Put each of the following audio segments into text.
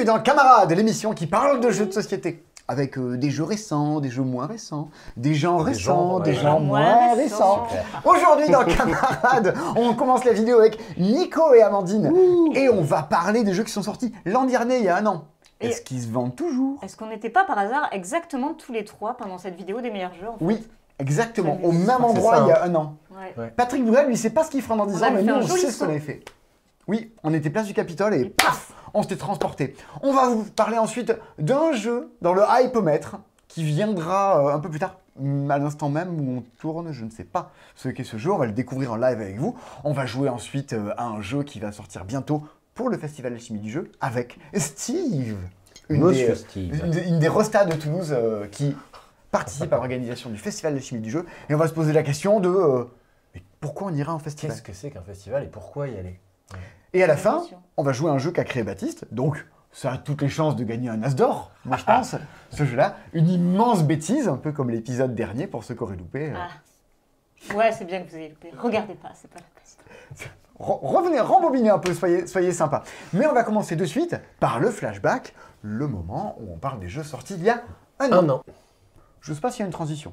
Bienvenue dans Camarades, l'émission qui parle de jeux de société. Avec des jeux récents, des jeux moins récents, des gens récents, des gens moins récents. Aujourd'hui dans Camarades, on commence la vidéo avec Nico et Amandine. Et on va parler des jeux qui sont sortis l'an dernier, il y a un an. Est-ce qu'ils se vendent toujours? Est-ce qu'on n'était pas par hasard exactement tous les trois pendant cette vidéo des meilleurs jeux en fait? Oui, exactement, au même endroit il y a un an. Ouais. Patrick Bruel, lui, sait pas ce qu'il fera dans 10 ans, mais nous, on sait ce qu'on saut. avait fait. Oui, on était place du Capitole et paf, on s'était transporté. On va vous parler ensuite d'un jeu dans le hypomètre qui viendra un peu plus tard, à l'instant même où on tourne, je ne sais pas ce qu'est ce jeu, on va le découvrir en live avec vous. On va jouer ensuite à un jeu qui va sortir bientôt pour le Festival de Chimie du Jeu avec Steve. Une des rostas de Toulouse qui participe à l'organisation du Festival de Chimie du Jeu. Et on va se poser la question de mais pourquoi on ira en festival? Qu'est-ce que c'est qu'un festival et pourquoi y aller? Et à la fin, on va jouer à un jeu qu'a créé Baptiste, donc ça a toutes les chances de gagner un As d'or, moi je pense, ce jeu-là. Une immense bêtise, un peu comme l'épisode dernier pour ceux qui auraient loupé. Ouais, c'est bien que vous ayez loupé. Regardez pas, c'est pas la peine. Revenez, rembobinez un peu, soyez sympa. Mais on va commencer de suite par le flashback, le moment où on parle des jeux sortis il y a un an. Je ne sais pas s'il y a une transition.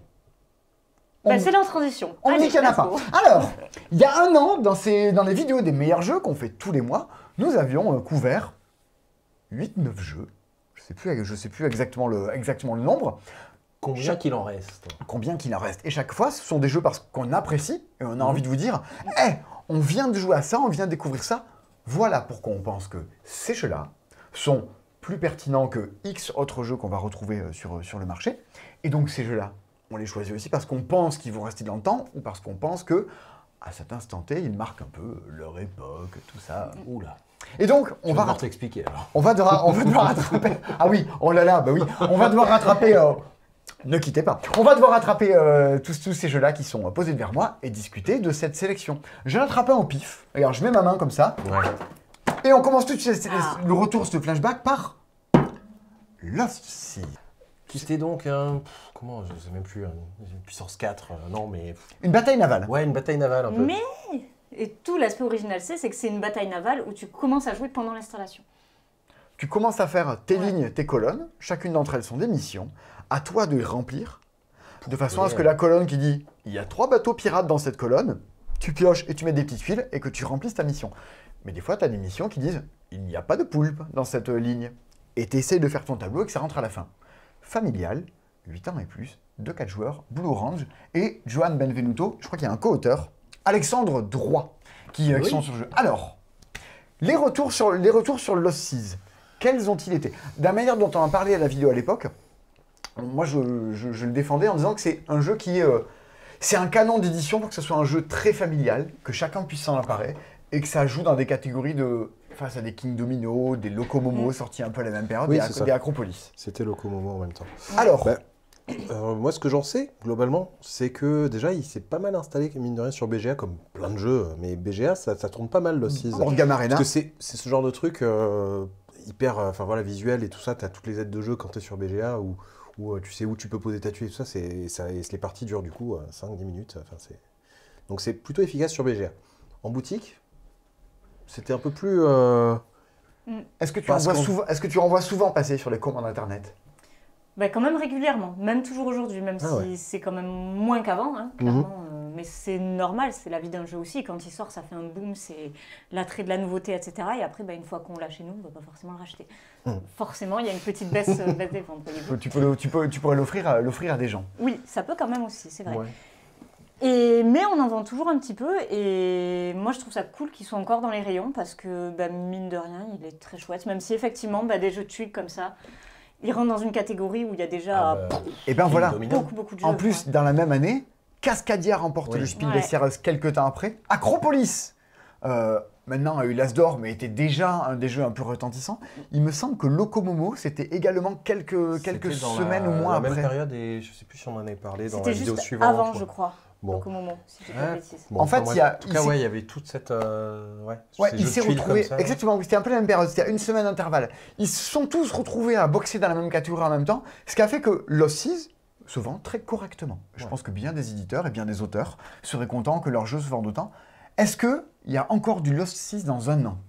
C'est la transition. On dit qu'il n'y en a pas. Alors, il y a un an, dans les vidéos des meilleurs jeux qu'on fait tous les mois, nous avions couvert 8-9 jeux. Je sais plus exactement le nombre. Combien qu'il en reste? Combien qu'il en reste. Et chaque fois, ce sont des jeux parce qu'on apprécie et on a envie de vous dire hey, on vient de jouer à ça, on vient de découvrir ça. Voilà pourquoi on pense que ces jeux-là sont plus pertinents que X autres jeux qu'on va retrouver sur le marché. Et donc ces jeux-là, on les choisit aussi parce qu'on pense qu'ils vont rester dans le temps ou parce qu'on pense que à cet instant T, ils marquent un peu leur époque, tout ça. Oula. Et donc, on va t'expliquer alors. On va devoir rattraper. Ah oui, oh là là, bah oui. On va devoir rattraper. Ne quittez pas. On va devoir rattraper tous ces jeux-là qui sont posés devant moi et discuter de cette sélection. J'ai rattrapé en pif. Regarde, je mets ma main comme ça. Ouais. Et on commence tout de suite le retour, ce flashback, par Lost Sea. Qui c'était donc un... Comment? Je sais même plus. Une puissance 4. Non, mais... Une bataille navale. Ouais, une bataille navale un peu. Mais... Et tout l'aspect original, c'est que c'est une bataille navale où tu commences à jouer pendant l'installation. Tu commences à faire tes lignes, tes colonnes. Chacune d'entre elles sont des missions. À toi de les remplir. De façon à ce que la colonne qui dit « Il y a 3 bateaux pirates dans cette colonne », tu pioches et tu mets des petites tuiles et que tu remplisses ta mission. Mais des fois, tu as des missions qui disent « Il n'y a pas de poulpe dans cette ligne ». Et tu essayes de faire ton tableau et que ça rentre à la fin. Familial, 8 ans et plus, 2-4 joueurs, Blue Orange et Johan Benvenuto, je crois qu'il y a un co-auteur, Alexandre Droit, qui sont sur le jeu. Alors, les retours sur Lost Seas, quels ont-ils été? De la manière dont on en parlait à la vidéo à l'époque, moi je le défendais en disant que c'est un jeu qui est... c'est un canon d'édition pour que ce soit un jeu très familial, que chacun puisse s'en emparer, et que ça joue dans des catégories de... face à des King Domino, des Locomomo sortis un peu à la même période, des Acropolis. C'était Locomomo en même temps. Alors... moi, ce que j'en sais, globalement, c'est que déjà, il s'est pas mal installé, mine de rien, sur BGA, comme plein de jeux. Mais BGA, ça tourne pas mal, Lost Seas. Board Arena. Parce que c'est ce genre de truc hyper visuel et tout ça. Tu as toutes les aides de jeu quand tu es sur BGA, où tu sais où tu peux poser ta tuile et tout ça. Les parties durent du coup 5-10 minutes. Donc c'est plutôt efficace sur BGA. En boutique, c'était un peu plus... Est-ce que tu renvoies souvent passer sur les commandes internet? Bah, quand même régulièrement, même toujours aujourd'hui, même si c'est quand même moins qu'avant, hein, clairement. Mais c'est normal, c'est la vie d'un jeu aussi. Quand il sort, ça fait un boom, c'est l'attrait de la nouveauté, etc. Et après, une fois qu'on l'a chez nous, on ne va pas forcément le racheter. Forcément, il y a une petite baisse des ventes. Tu pourrais l'offrir à des gens. Oui, ça peut quand même aussi, c'est vrai. Ouais. Mais on en vend toujours un petit peu. Et moi, je trouve ça cool qu'ils soient encore dans les rayons parce que, mine de rien, il est très chouette. Même si, effectivement, des jeux de tuiles comme ça... Il rentre dans une catégorie où il y a déjà et ben voilà, beaucoup de jeux. En plus, dans la même année, Cascadia remporte le Spiel des Jahres quelques temps après. Acropolis, maintenant a eu l'As d'or, mais était déjà un des jeux un peu retentissants. Il me semble que Locomomo, c'était également quelques semaines ou mois après. Après. Même période, et je sais plus si on en avait parlé dans la vidéo suivante. C'était juste avant, je crois. Bon. Locomomo, si je dis pas de bêtises. En fait, il y a... En tout cas, il y avait toute cette... il s'est retrouvé... Exactement, c'était un peu la même période, c'était à une semaine d'intervalle. Ils se sont tous retrouvés à boxer dans la même catégorie en même temps, ce qui a fait que Lost Seas se vend très correctement. Je pense que bien des éditeurs et bien des auteurs seraient contents que leur jeu se vende autant. Est-ce qu'il y a encore du Lost Seas dans un an?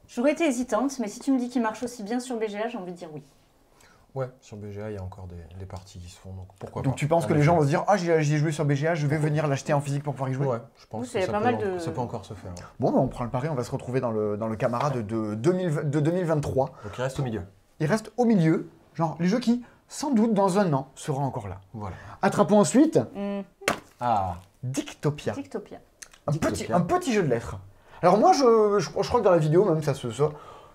J'aurais été hésitante, mais si tu me dis qu'il marche aussi bien sur BGA, j'ai envie de dire oui. Ouais, sur BGA, il y a encore des parties qui se font, donc pourquoi pas. Donc tu penses que les gens vont se dire « Ah, j'y ai joué sur BGA, je vais venir l'acheter en physique pour pouvoir y jouer ». Ouais, je pense que ça peut encore se faire. Ouais. Bon, bah, on prend le pari, on va se retrouver dans le camarade de 2023. Donc il reste au milieu. Il reste au milieu, genre les jeux qui, sans doute, dans un an, seront encore là. Voilà. Attrapons ensuite Dictopia. Dictopia. Un petit jeu de lettres. Alors moi, je crois que dans la vidéo, même,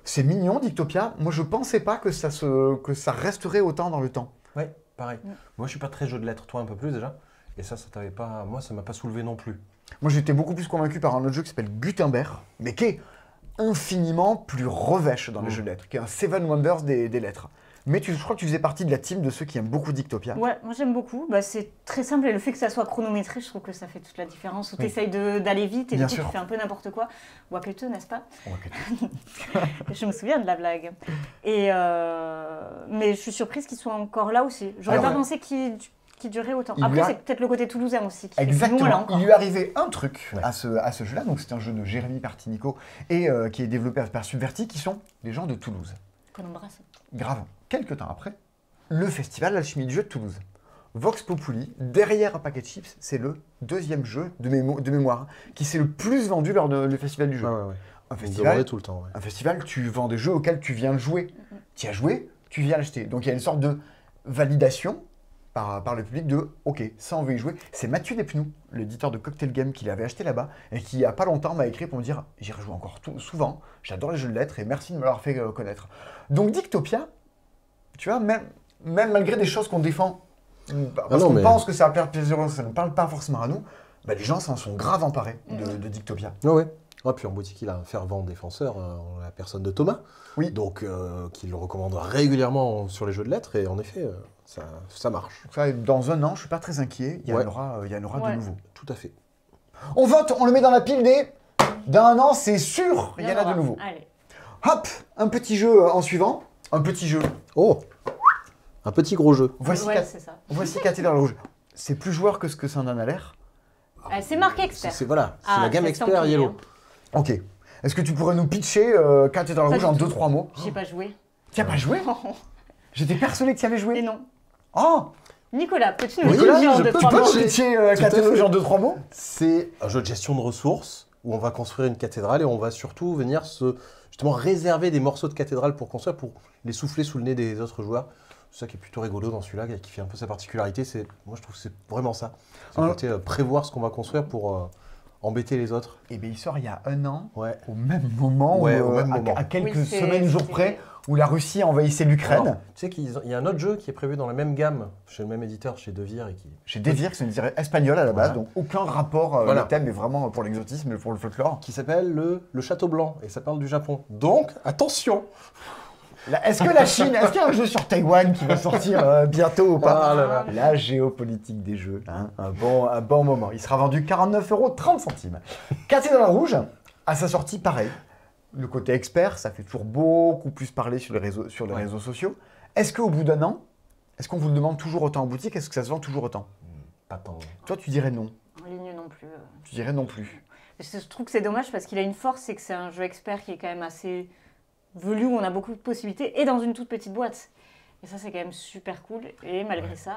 c'est mignon, Dictopia. Moi, je pensais pas que ça resterait autant dans le temps. Ouais, pareil. Moi, je suis pas très jeu de lettres, toi un peu plus déjà. Et ça t'avait pas... Moi, ça m'a pas soulevé non plus. Moi, j'étais beaucoup plus convaincu par un autre jeu qui s'appelle Gutenberg, mais qui est infiniment plus revêche dans les jeux de lettres, qui est un Seven Wonders des lettres. Mais je crois que tu faisais partie de la team de ceux qui aiment beaucoup Dictopia. Ouais, moi j'aime beaucoup. Bah, c'est très simple et le fait que ça soit chronométré, je trouve que ça fait toute la différence. Où tu essayes d'aller vite et du coup tu fais un peu n'importe quoi. Wakete, n'est-ce pas? Je me souviens de la blague. Mais je suis surprise qu'il soit encore là aussi. J'aurais pas pensé qu'il durait autant. Après, c'est peut-être le côté toulousain aussi. Exactement. Il lui arrivait un truc à ce jeu-là. Donc c'est un jeu de Jérémy Partinico et qui est développé par Subverti, qui sont des gens de Toulouse. Qu'on embrasse. Grave. Quelques temps après, le festival Alchimie du jeu de Toulouse. Vox Populi, derrière un paquet de chips, c'est le deuxième jeu de mémoire qui s'est le plus vendu lors du festival du jeu. Un festival, tout le temps. Un festival, tu vends des jeux auxquels tu viens de jouer. Tu as joué, tu viens l'acheter. Donc il y a une sorte de validation par le public de « Ok, ça on veut y jouer ». C'est Mathieu Despnous, l'éditeur de Cocktail Game, qui l'avait acheté là-bas et qui, il n'y a pas longtemps, m'a écrit pour me dire « J'y rejoue encore souvent, j'adore les jeux de lettres et merci de me l'avoir fait connaître ». Donc Dictopia, tu vois, même malgré des choses qu'on défend, parce qu'on pense que ça va plaisir, ça ne parle pas forcément à nous, bah, les gens s'en sont grave emparés de Dictopia. Puis en boutique, il a un fervent défenseur, la personne de Thomas, donc qui le recommande régulièrement sur les jeux de lettres, et en effet, ça marche. Dans un an, je ne suis pas très inquiet, il y en aura de nouveau. Tout à fait. On vote, on le met dans la pile d'un an, c'est sûr, il y en a de nouveau. Allez. Hop, un petit jeu en suivant. Un petit jeu. Oh, un petit gros jeu. Voici Cathédrale Rouge. C'est plus joueur que ce que ça en a l'air. C'est marqué expert. C'est la gamme expert Yellow. Ok. Est-ce que tu pourrais nous pitcher Cathédrale Rouge en 2-3 mots? J'ai pas joué. Tu n'as pas joué? J'étais persuadé que tu y avais joué. Et non. Oh, Nicolas, peux-tu nous dire en 2-3 mots? pitcher Cathédrale Rouge en 2-3 mots? C'est un jeu de gestion de ressources où on va construire une cathédrale et on va surtout venir justement réserver des morceaux de cathédrale pour construire, pour les souffler sous le nez des autres joueurs. C'est ça qui est plutôt rigolo dans celui-là, qui fait un peu sa particularité. Moi, je trouve que c'est vraiment ça. C'est le côté prévoir ce qu'on va construire pour embêter les autres. Et bien, il sort il y a un an, au même moment, à quelques semaines, jours près, où la Russie envahissait l'Ukraine. Tu sais qu'il y a un autre jeu qui est prévu dans la même gamme, chez le même éditeur, chez Devir. Chez Devir, c'est une éditeur espagnole à la base, donc aucun rapport. Le thème est vraiment pour l'exotisme et pour le folklore. Qui s'appelle le Château Blanc, et ça parle du Japon. Donc, attention! Est-ce que la Chine, est-ce qu'il y a un jeu sur Taïwan qui va sortir bientôt ou pas? La géopolitique des jeux, hein, un bon moment. Il sera vendu 49,30 €. Cathédrale Rouge, à sa sortie, pareil. Le côté expert, ça fait toujours beaucoup plus parler sur les réseaux sociaux. Est-ce qu'au bout d'un an, est-ce qu'on vous le demande toujours autant en boutique? Est-ce que ça se vend toujours autant? Pas tant. Toi, tu dirais non. En ligne non plus. Tu dirais non plus. Je trouve que c'est dommage parce qu'il a une force, c'est que c'est un jeu expert qui est quand même assez velu, où on a beaucoup de possibilités, et dans une toute petite boîte. Et ça, c'est quand même super cool. Et malgré ça,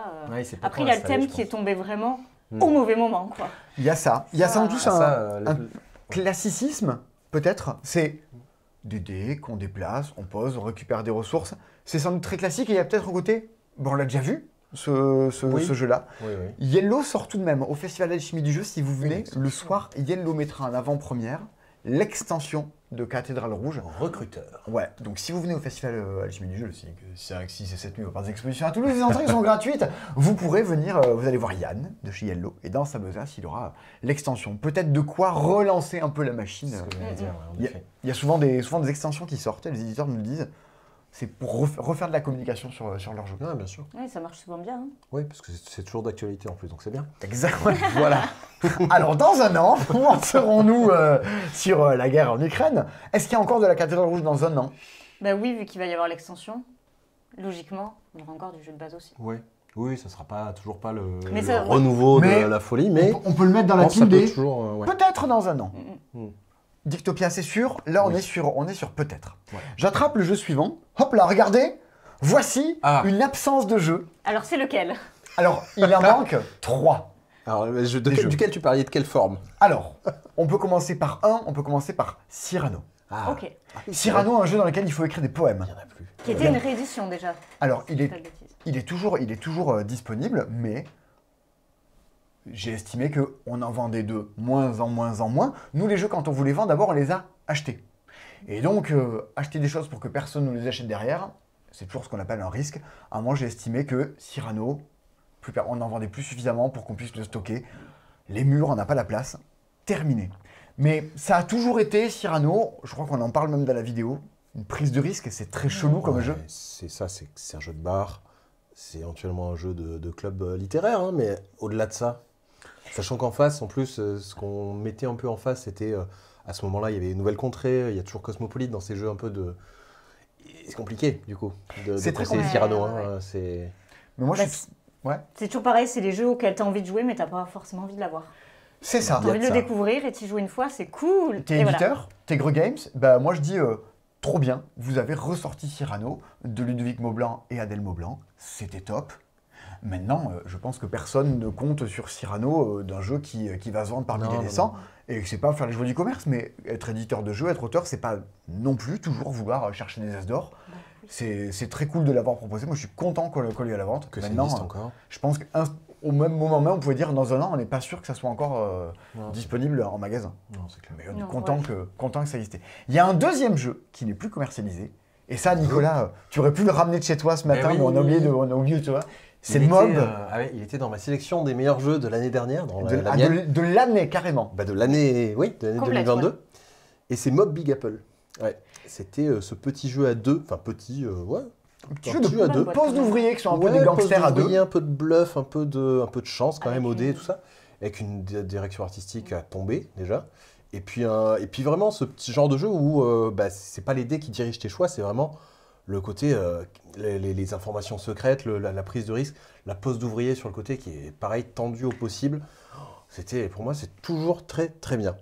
après, il y a le thème qui est tombé vraiment au mauvais moment, quoi. Il y a ça. Il y a ça en plus un classicisme, peut-être. C'est des dés qu'on déplace, on pose, on récupère des ressources. C'est sans doute très classique, et il y a peut-être un côté... Bon, on l'a déjà vu, ce jeu-là. Yellow sort tout de même au Festival d'Alchimie du jeu. Si vous venez, le soir, Yellow mettra en avant-première l'extension de Cathédrale Rouge. Recruteur. Ouais, donc si vous venez au Festival Alchimie du jeu, le 5, 6 et 7 nuits, par des expositions à Toulouse, les entrées sont gratuites. Vous pourrez venir, vous allez voir Yann de chez Yellow, et dans sa besace, il aura l'extension. Peut-être de quoi relancer un peu la machine. C'est ce que je voulais dire, il y a souvent des extensions qui sortent, et les éditeurs nous le disent. C'est pour refaire de la communication sur leur jeu. Ouais, bien sûr. Oui, ça marche souvent bien. Hein. Oui, parce que c'est toujours d'actualité en plus, donc c'est bien. Exactement. Voilà. Alors, dans un an, où en serons-nous sur la guerre en Ukraine? Est-ce qu'il y a encore de la Cathédrale Rouge dans un an? Bah oui, vu qu'il va y avoir l'extension, logiquement, on aura encore du jeu de base aussi. Oui, ça sera toujours pas le renouveau de la folie, mais on peut le mettre dans la team des peut-être dans un an. Dictopia, c'est sûr. Là, on est sur peut-être. Ouais. J'attrape le jeu suivant. Hop là, regardez. Voici une absence de jeu. Alors, c'est lequel? Alors, il en manque 3. Alors, duquel tu parlais, de quelle forme? Alors, on peut commencer par on peut commencer par Cyrano. Ah. Ok. Cyrano, un jeu dans lequel il faut écrire des poèmes. Il n'y en a plus. Qui était une réédition déjà. Alors, si je dis pas de bêtises. il est toujours disponible, mais j'ai estimé qu'on en vendait de moins en moins. Nous, les jeux, quand on vous les vend, d'abord, on les a achetés. Et donc, acheter des choses pour que personne ne les achète derrière, c'est toujours ce qu'on appelle un risque. À un moment, j'ai estimé que Cyrano, on n'en vendait plus suffisamment pour qu'on puisse le stocker. Les murs, on n'a pas la place. Terminé. Mais ça a toujours été, Cyrano, je crois qu'on en parle même dans la vidéo, une prise de risque, et c'est très chelou comme jeu. C'est ça, c'est un jeu de bar, c'est éventuellement un jeu de club littéraire, hein, mais au-delà de ça, sachant qu'en face, en plus, ce qu'on mettait un peu en face, c'était, à ce moment-là, il y avait une nouvelle contrée, il y a toujours Cosmopolite dans ces jeux un peu de... C'est compliqué, du coup, de conseiller Cyrano. Hein, c'est... Mais moi, C'est toujours pareil, c'est les jeux auxquels tu as envie de jouer, mais tu n'as pas forcément envie de l'avoir. C'est ça. Tu as envie de le découvrir et tu y joues une fois, c'est cool. T'es éditeur, t'es Greux Games, bah moi je dis trop bien, vous avez ressorti Cyrano de Ludovic Maublanc et Adèle Maublanc, c'était top. Maintenant, je pense que personne ne compte sur Cyrano d'un jeu qui va se vendre par milliers et cents, et que c'est pas faire les joies du commerce, mais être éditeur de jeu, être auteur, c'est pas non plus toujours vouloir chercher des as d'or. C'est très cool de l'avoir proposé, moi je suis content qu'on l'ait à la vente. Que maintenant, ça existe encore. Je pense qu'au même moment même, on pouvait dire dans un an, on n'est pas sûr que ça soit encore disponible en magasin. Non, c'est clair. Mais on est content que ça existait. Il y a un deuxième jeu qui n'est plus commercialisé, et ça, Nicolas, tu aurais pu le ramener de chez toi ce matin, mais on a oublié, tu vois. C'est Mob. Il était dans ma sélection des meilleurs jeux de l'année dernière. De l'année, carrément. De l'année 2022. Ouais. Et c'est Mob Big Apple. Ouais. C'était ce petit jeu à deux. Enfin, petit, Petit jeu à deux. Pose d'ouvriers qui sont un peu des gangsters à deux. Un peu de bluff, un peu de chance quand même au dé et tout ça. Avec une direction artistique à tomber déjà. Et puis vraiment ce petit genre de jeu où c'est pas les dés qui dirigent tes choix, c'est vraiment le côté, les informations secrètes, la prise de risque, la pose d'ouvrier sur le côté qui est pareil, tendu au possible. Pour moi, c'est toujours très très bien.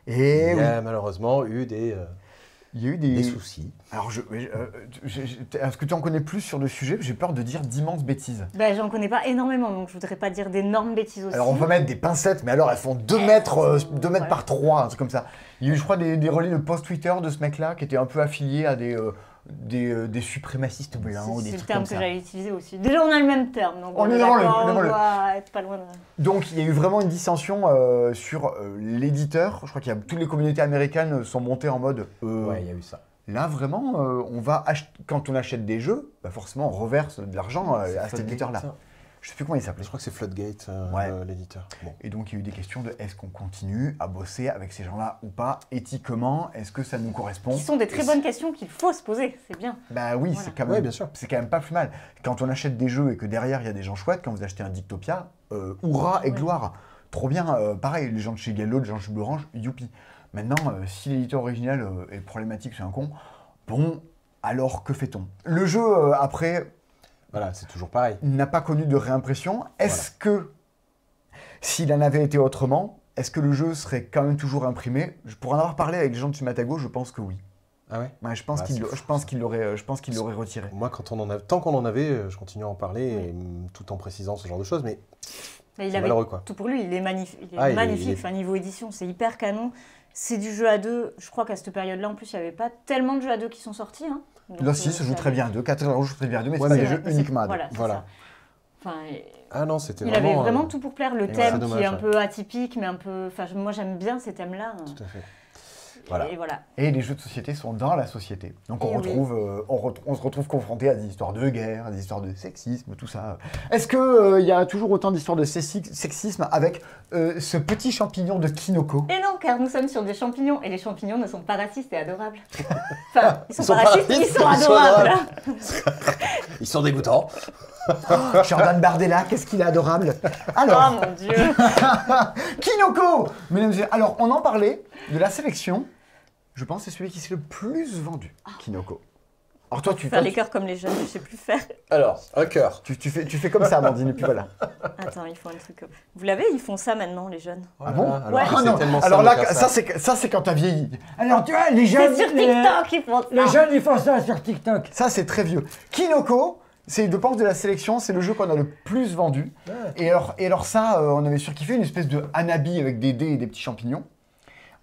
Et il y a malheureusement eu des soucis. Alors, est-ce que tu en connais plus sur le sujet? J'ai peur de dire d'immenses bêtises. J'en connais pas énormément, donc je voudrais pas dire d'énormes bêtises aussi. Alors, on va mettre des pincettes, mais alors elles font 2 mètres, 2 mètres par 3, un truc comme ça. Il y a eu, je crois, des relais de post Twitter de ce mec-là qui était un peu affilié à des suprémacistes blancs ou des trucs comme ça. C'est le terme que j'allais utiliser aussi. Déjà, on a le même terme, donc on doit être pas loin de... Donc, il y a eu vraiment une dissension sur l'éditeur. Je crois qu'il y a toutes les communautés américaines sont montées en mode... ouais, il y a eu ça. Là, vraiment, on va quand on achète des jeux, forcément, on reverse de l'argent à cet éditeur-là. Je sais plus comment il s'appelait. Je crois que c'est Floodgate, l'éditeur. Bon. Et donc, il y a eu des questions de est-ce qu'on continue à bosser avec ces gens-là ou pas, éthiquement, est-ce que ça nous correspond? Qui sont des très bonnes questions qu'il faut se poser, c'est bien. Bah oui, voilà. C'est quand même, bien sûr. C'est quand même pas plus mal. Quand on achète des jeux et que derrière, il y a des gens chouettes, quand vous achetez un Dictopia, hurrah et gloire. Trop bien, pareil, les gens de chez Gallo, les gens de chez Blue Orange, youpi. Maintenant, si l'éditeur original est problématique, c'est un con, bon, alors que fait-on? Le jeu, après... Voilà, c'est toujours pareil. N'a pas connu de réimpression. Est-ce que, s'il en avait été autrement, est-ce que le jeu serait quand même toujours imprimé? Pour en avoir parlé avec les gens de Sumatago, je pense que oui. Ah ouais, je pense qu'il l'aurait retiré. Moi, tant qu'on en avait, je continue à en parler, tout en précisant ce genre de choses, mais il avait malheureux, quoi. Tout pour lui, il est magnifique. Enfin, niveau édition, c'est hyper canon. C'est du jeu à deux. Je crois qu'à cette période-là, en plus, il n'y avait pas tellement de jeux à deux qui sont sortis. Hein. Là, si, se joue très bien à deux. 4 euros joue très bien à deux, mais c'est pas des jeux uniquement à deux. Voilà. Enfin, non, c'était il avait vraiment tout pour plaire. Le thème qui est un peu atypique, mais un peu... Enfin, moi, j'aime bien ces thèmes-là. Tout à fait. Voilà. Et les jeux de société sont dans la société. Donc on se retrouve confronté à des histoires de guerre, des histoires de sexisme, tout ça. Est-ce qu'il y a toujours autant d'histoires de sexisme avec ce petit champignon de Kinoko? Et non, car nous sommes sur des champignons, et les champignons ne sont pas racistes et adorables. Enfin, ils sont pas racistes, ils sont adorables. Ils sont dégoûtants. Jordan Bardella, qu'est-ce qu'il est adorable. Alors, oh mon Dieu. Kinoko. Alors, on en parlait de la sélection. Je pense que c'est celui qui s'est le plus vendu, Kinoko. Alors toi, tu faire les cœurs comme les jeunes, je sais plus faire. Alors, un cœur. Tu fais comme ça, Amandine, et puis voilà. Attends. Attends, il faut un truc. Vous l'avez, ils font ça maintenant, les jeunes. Ah bon? Alors, Ouais. c'est non. tellement Alors simple de là, faire ça c'est quand t'as vieilli. Alors, tu vois, les C'est jeunes. sur TikTok qu'ils font ça. Les jeunes, ils font ça sur TikTok. Ça, c'est très vieux. Kinoko, c'est de pense de la sélection, c'est le jeu qu'on a le plus vendu. Ouais. Et alors ça, on avait surkiffé, une espèce de hanabi avec des dés et des petits champignons.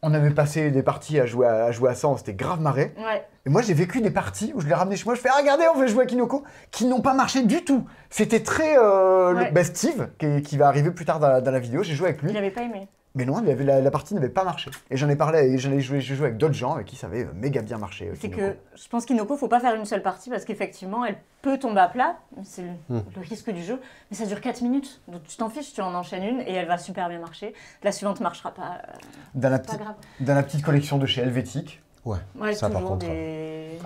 On avait passé des parties à jouer à ça, on s'était grave marré. Ouais. Et moi, j'ai vécu des parties où je l'ai ramené chez moi, je fais ah, regardez, on veut jouer à Kinoko, qui n'ont pas marché du tout. C'était très Ouais. le Steve, qui va arriver plus tard dans la vidéo, j'ai joué avec lui. Il n'avait pas aimé. Mais non, la partie n'avait pas marché. Et j'en ai parlé, et j'ai joué avec d'autres gens avec qui ça avait méga bien marché. C'est Kinoko. que je pense qu'Inoko, faut pas faire une seule partie parce qu'effectivement, elle peut tomber à plat. C'est le risque du jeu. Mais ça dure 4 minutes. Donc tu t'en fiches, tu en enchaînes une et elle va super bien marcher. La suivante ne marchera pas. Dans la, Pas grave. dans la petite collection de chez Helvétique. Ouais, Ouais, ça par toujours contre. des.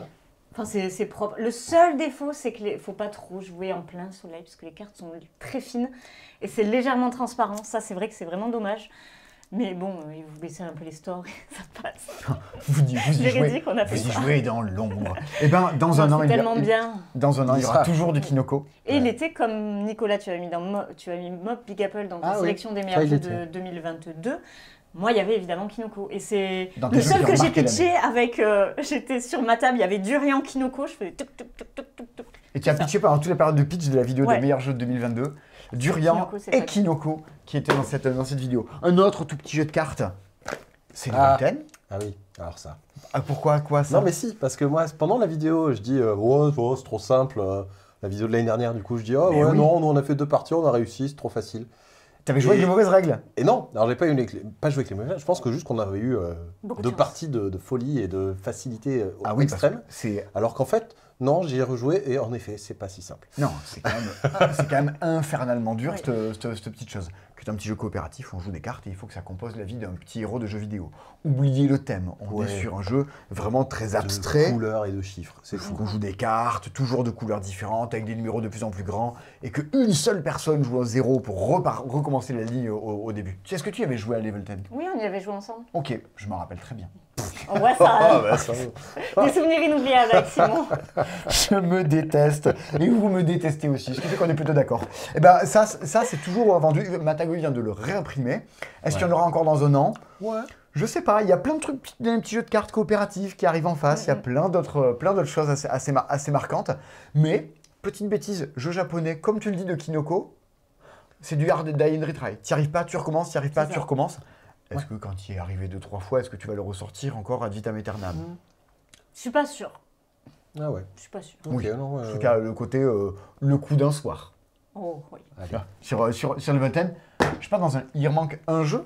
Enfin, c'est propre. Le seul défaut, c'est qu'il ne faut pas trop jouer en plein soleil parce que les cartes sont très fines et c'est légèrement transparent. Ça, c'est vrai que c'est vraiment dommage. Mais bon, vous baissez un peu les stores et ça passe. Vous y Véridique, jouez, on a fait vous y ça. jouez dans l'ombre. Et ben, dans un an, C'est tellement bien. Dans un an, il y aura Ça. toujours du Kinoko. Et il était comme Nicolas, tu as mis Mob Big Apple dans ta Ah oui. sélection des Ça, meilleurs il jeux était. de 2022. Moi, il y avait évidemment Kinoko. Et c'est Dans tes le jeux seul qui ont que j'ai marqué pitché avec. J'étais sur ma table, il y avait Durian Kinoko. Je faisais tuc, tuc, tuc, tuc, tuc, tuc. Et tu as pitché pendant toute la période de pitch de la vidéo Ouais. des meilleurs jeux de 2022. Durian Kinoko, c'est et ça. Kinoko qui étaient dans cette vidéo. Un autre tout petit jeu de cartes, c'est une Ah. vingtaine. Ah oui, alors ça. Ah, pourquoi quoi ça? Non mais si, parce que moi, pendant la vidéo, je dis oh, c'est trop simple. La vidéo de l'année dernière, du coup, je dis oh Mais ouais, oui. non, nous on a fait 2 parties, on a réussi, c'est trop facile. T'avais joué avec Et- les mauvaises règles. Et non, alors j'ai pas joué avec les mauvais. Je pense que juste qu'on avait eu Beaucoup de 2 chance. parties de folie et de facilité Ah oui, parce extrême. que c'est Alors qu'en fait, non, j'y ai rejoué et en effet, c'est pas si simple. non, c'est quand même infernalement dur Oui. cette petite chose. C'est un petit jeu coopératif, on joue des cartes et il faut que ça compose la vie d'un petit héros de jeu vidéo. Oubliez le thème, on Ouais. est sur un jeu vraiment très De abstrait. couleurs et de chiffres, c'est Il faut fou. qu'on joue des cartes, toujours de couleurs différentes, avec des numéros de plus en plus grands, et qu'une seule personne joue un 0 pour recommencer la ligne au début. Tu sais, est-ce que tu y avais joué à Level 10? Oui, on y avait joué ensemble. Ok, je m'en rappelle très bien. On voit ça. hein. bah, ça va. Des souvenirs inoubliables avec Simon. Je me déteste, et vous me détestez aussi, ce qui fait qu'on est plutôt d'accord. Et ben ça c'est toujours vendu, Matago vient de le réimprimer. Est-ce qu'il y en aura encore dans un an? Ouais. Je sais pas, il y a plein de trucs, des petits jeux de cartes coopératifs qui arrivent en face, il y a plein d'autres choses assez marquantes. Mais, petite bêtise, jeu japonais, comme tu le dis de Kinoko, c'est du hard die and retry. Tu n'y arrives pas, tu recommences, tu n'y arrives pas, C'est tu ça. recommences. Est-ce que quand tu y es arrivé 2-3 fois, est-ce que tu vas le ressortir encore ad vitam aeternam? Je suis pas sûre. Ah ouais. Je suis pas sûre. Oui. Ok, non, En tout cas, le côté, le coup d'un soir. Oh, oui. allez. Sur le vingtaine, je sais pas, il manque un jeu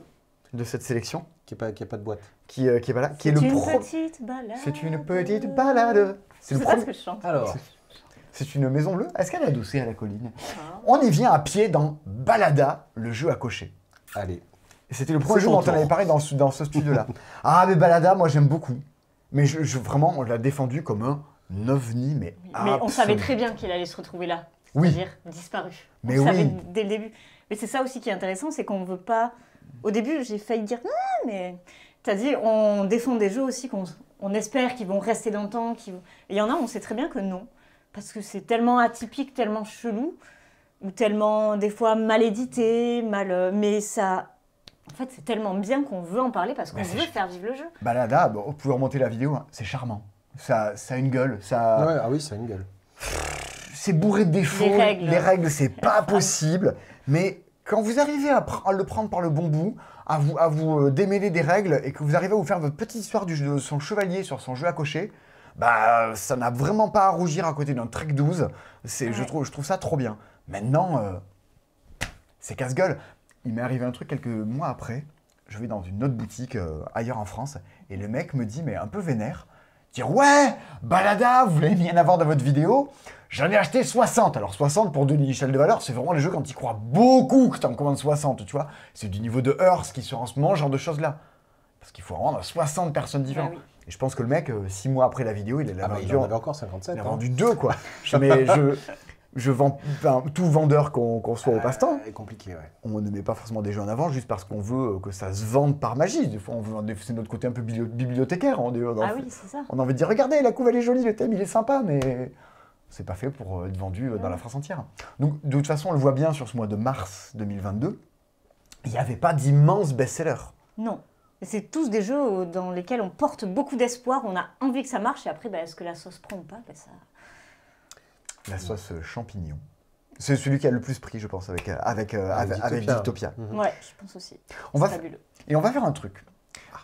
de cette sélection Qui est pas de boîte. qui est pas là, qui est C'est le une pro. petite balade. C'est une petite balade. C'est C'est le pas premier. ce que je chante. Alors, C'est une maison bleue. Est-ce qu'elle est adossée à la colline? Ah. On y vient à pied dans Balada, le jeu à cocher. allez. Et c'était le premier C'est jeu ton dont on tour. avait parlé dans ce studio-là. Ah, mais Balada, moi j'aime beaucoup. Mais vraiment, on l'a défendu comme un ovni, mais Oui, mais on absolu. savait très bien qu'il allait se retrouver là. Oui. C'est-à-dire disparu. Mais on savait oui. dès le début. Mais c'est ça aussi qui est intéressant, c'est qu'on ne veut pas. Au début, j'ai failli dire non, mais tu as dit on défend des jeux aussi qu'on espère qu'ils vont rester dans le temps. Et il y en a, on sait très bien que non. Parce que c'est tellement atypique, tellement chelou, ou tellement des fois mal édité, mais ça. En fait, c'est tellement bien qu'on veut en parler parce qu'on Mais c'est veut faire vivre le jeu. Balada, bon, vous pouvez remonter la vidéo, hein, c'est charmant. Ça a une gueule, ça... Ouais, ah oui, ça a une gueule. c'est bourré de défauts. Les règles. C'est pas possible. Mais quand vous arrivez à le prendre par le bon bout, à vous démêler des règles et que vous arrivez à vous faire votre petite histoire de son chevalier sur son jeu à cocher, bah ça n'a vraiment pas à rougir à côté d'un Trek 12. Ouais. Je trouve ça trop bien. Maintenant, c'est casse-gueule. Il m'est arrivé un truc quelques mois après. Je vais dans une autre boutique ailleurs en France et le mec me dit, mais un peu vénère, dire ouais, Balada, vous l'avez mis en avant dans votre vidéo, j'en ai acheté 60. Alors 60 pour donner une échelle de valeur, c'est vraiment les jeux quand tu crois beaucoup que tu en commandes 60, tu vois. C'est du niveau de Hearth qui sort en ce moment, ce genre de choses-là. Parce qu'il faut rendre 60 personnes différentes. Ah oui. Et je pense que le mec, 6 mois après la vidéo, il a Ah bah, vendu, il en avait encore 57. il a hein. vendu 2, quoi. Je vends, enfin, tout vendeur qu'on soit au passe-temps, C'est compliqué, ouais. on ne met pas forcément des jeux en avant juste parce qu'on veut que ça se vende par magie. Des fois, c'est notre côté un peu bibliothécaire. Ah oui, c'est ça. On a envie de dire, regardez, la couve elle est jolie, le thème il est sympa, mais C'est pas fait pour être vendu dans la France entière. Donc, de toute façon, on le voit bien sur ce mois de mars 2022, il n'y avait pas d'immenses best-sellers. Non. C'est tous des jeux dans lesquels on porte beaucoup d'espoir, on a envie que ça marche, et après, est-ce que la sauce prend ou pas ça... La sauce champignon. C'est celui qui a le plus pris, je pense, avec Dictopia. Ouais, je pense aussi. C'est fabuleux. Et on va faire un truc.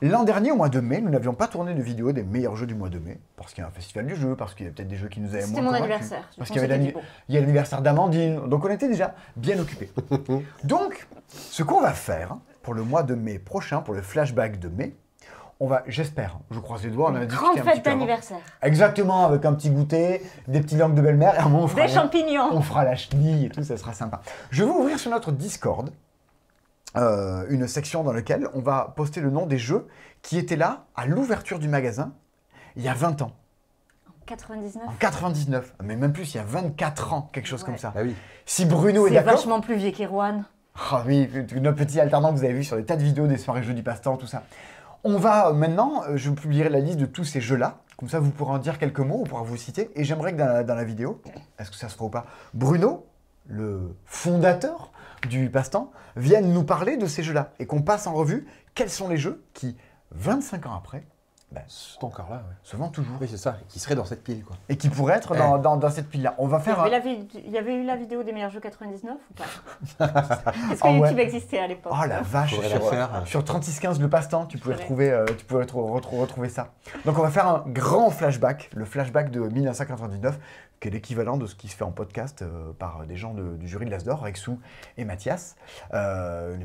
L'an dernier, au mois de mai, nous n'avions pas tourné de vidéo des meilleurs jeux du mois de mai, parce qu'il y a un festival du jeu, parce qu'il y a peut-être des jeux qui nous avaient moins convaincus. C'était mon anniversaire. Parce qu'il y a l'anniversaire d'Amandine, donc on était déjà bien occupés. Donc, ce qu'on va faire pour le mois de mai prochain, pour le flashback de mai, on va, j'espère, je croise les doigts, on a discuté un petit peu. Grande fête d'anniversaire. Exactement, avec un petit goûter, des petits langues de belle-mère, et un moment on fera des champignons. On fera la chenille et tout, ça sera sympa. Je vais ouvrir sur notre Discord une section dans laquelle on va poster le nom des jeux qui étaient là à l'ouverture du magasin il y a 20 ans. En 99. En 99, mais même plus, il y a 24 ans, quelque chose comme ça. Ah oui. Si Bruno est C'est d'accord... vachement plus vieux qu'Erwan. Ah oui, notre petit alternant que vous avez vu sur des tas de vidéos des soirées jeux du passe-temps, tout ça. On va maintenant, je publierai la liste de tous ces jeux-là, comme ça vous pourrez en dire quelques mots, on pourra vous citer, et j'aimerais que dans la vidéo, est-ce que ça se fera ou pas, Bruno, le fondateur du passe-temps, vienne nous parler de ces jeux-là, et qu'on passe en revue quels sont les jeux qui, 25 ans après, sont encore là, se vendent toujours. Oui, c'est ça, qui serait dans cette pile, quoi. Et qui pourraient être dans cette pile-là. On va faire... Il y avait eu la vidéo des meilleurs jeux 99 ou pas? Est-ce que Ah ouais. YouTube existait à l'époque? Oh la vache, sur 3615 le passe-temps, tu pouvais retrouver ça. Donc on va faire un grand flashback, le flashback de 1999, qui est l'équivalent de ce qui se fait en podcast par des gens du jury de l'As d'Or, Rexou et Mathias. Un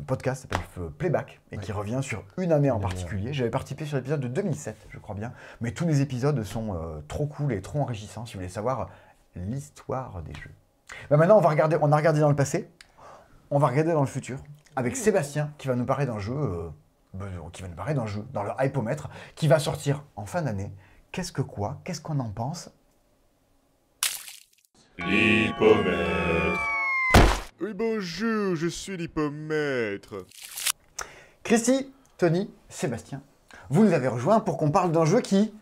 podcast s'appelle Playback et qui revient sur une année en particulier. J'avais participé sur l'épisode de 2007, je crois bien, mais tous les épisodes sont trop cool et trop enrichissants si vous voulez savoir l'histoire des jeux. Maintenant, on a regardé dans le passé, on va regarder dans le futur, avec Sébastien qui va nous parler d'un jeu, dans le hypomètre, qui va sortir en fin d'année. Qu'est-ce qu'on en pense? L'hypomètre. Oui, bonjour, je suis l'hypomètre. Christy, Tony, Sébastien, vous nous avez rejoints pour qu'on parle d'un jeu qui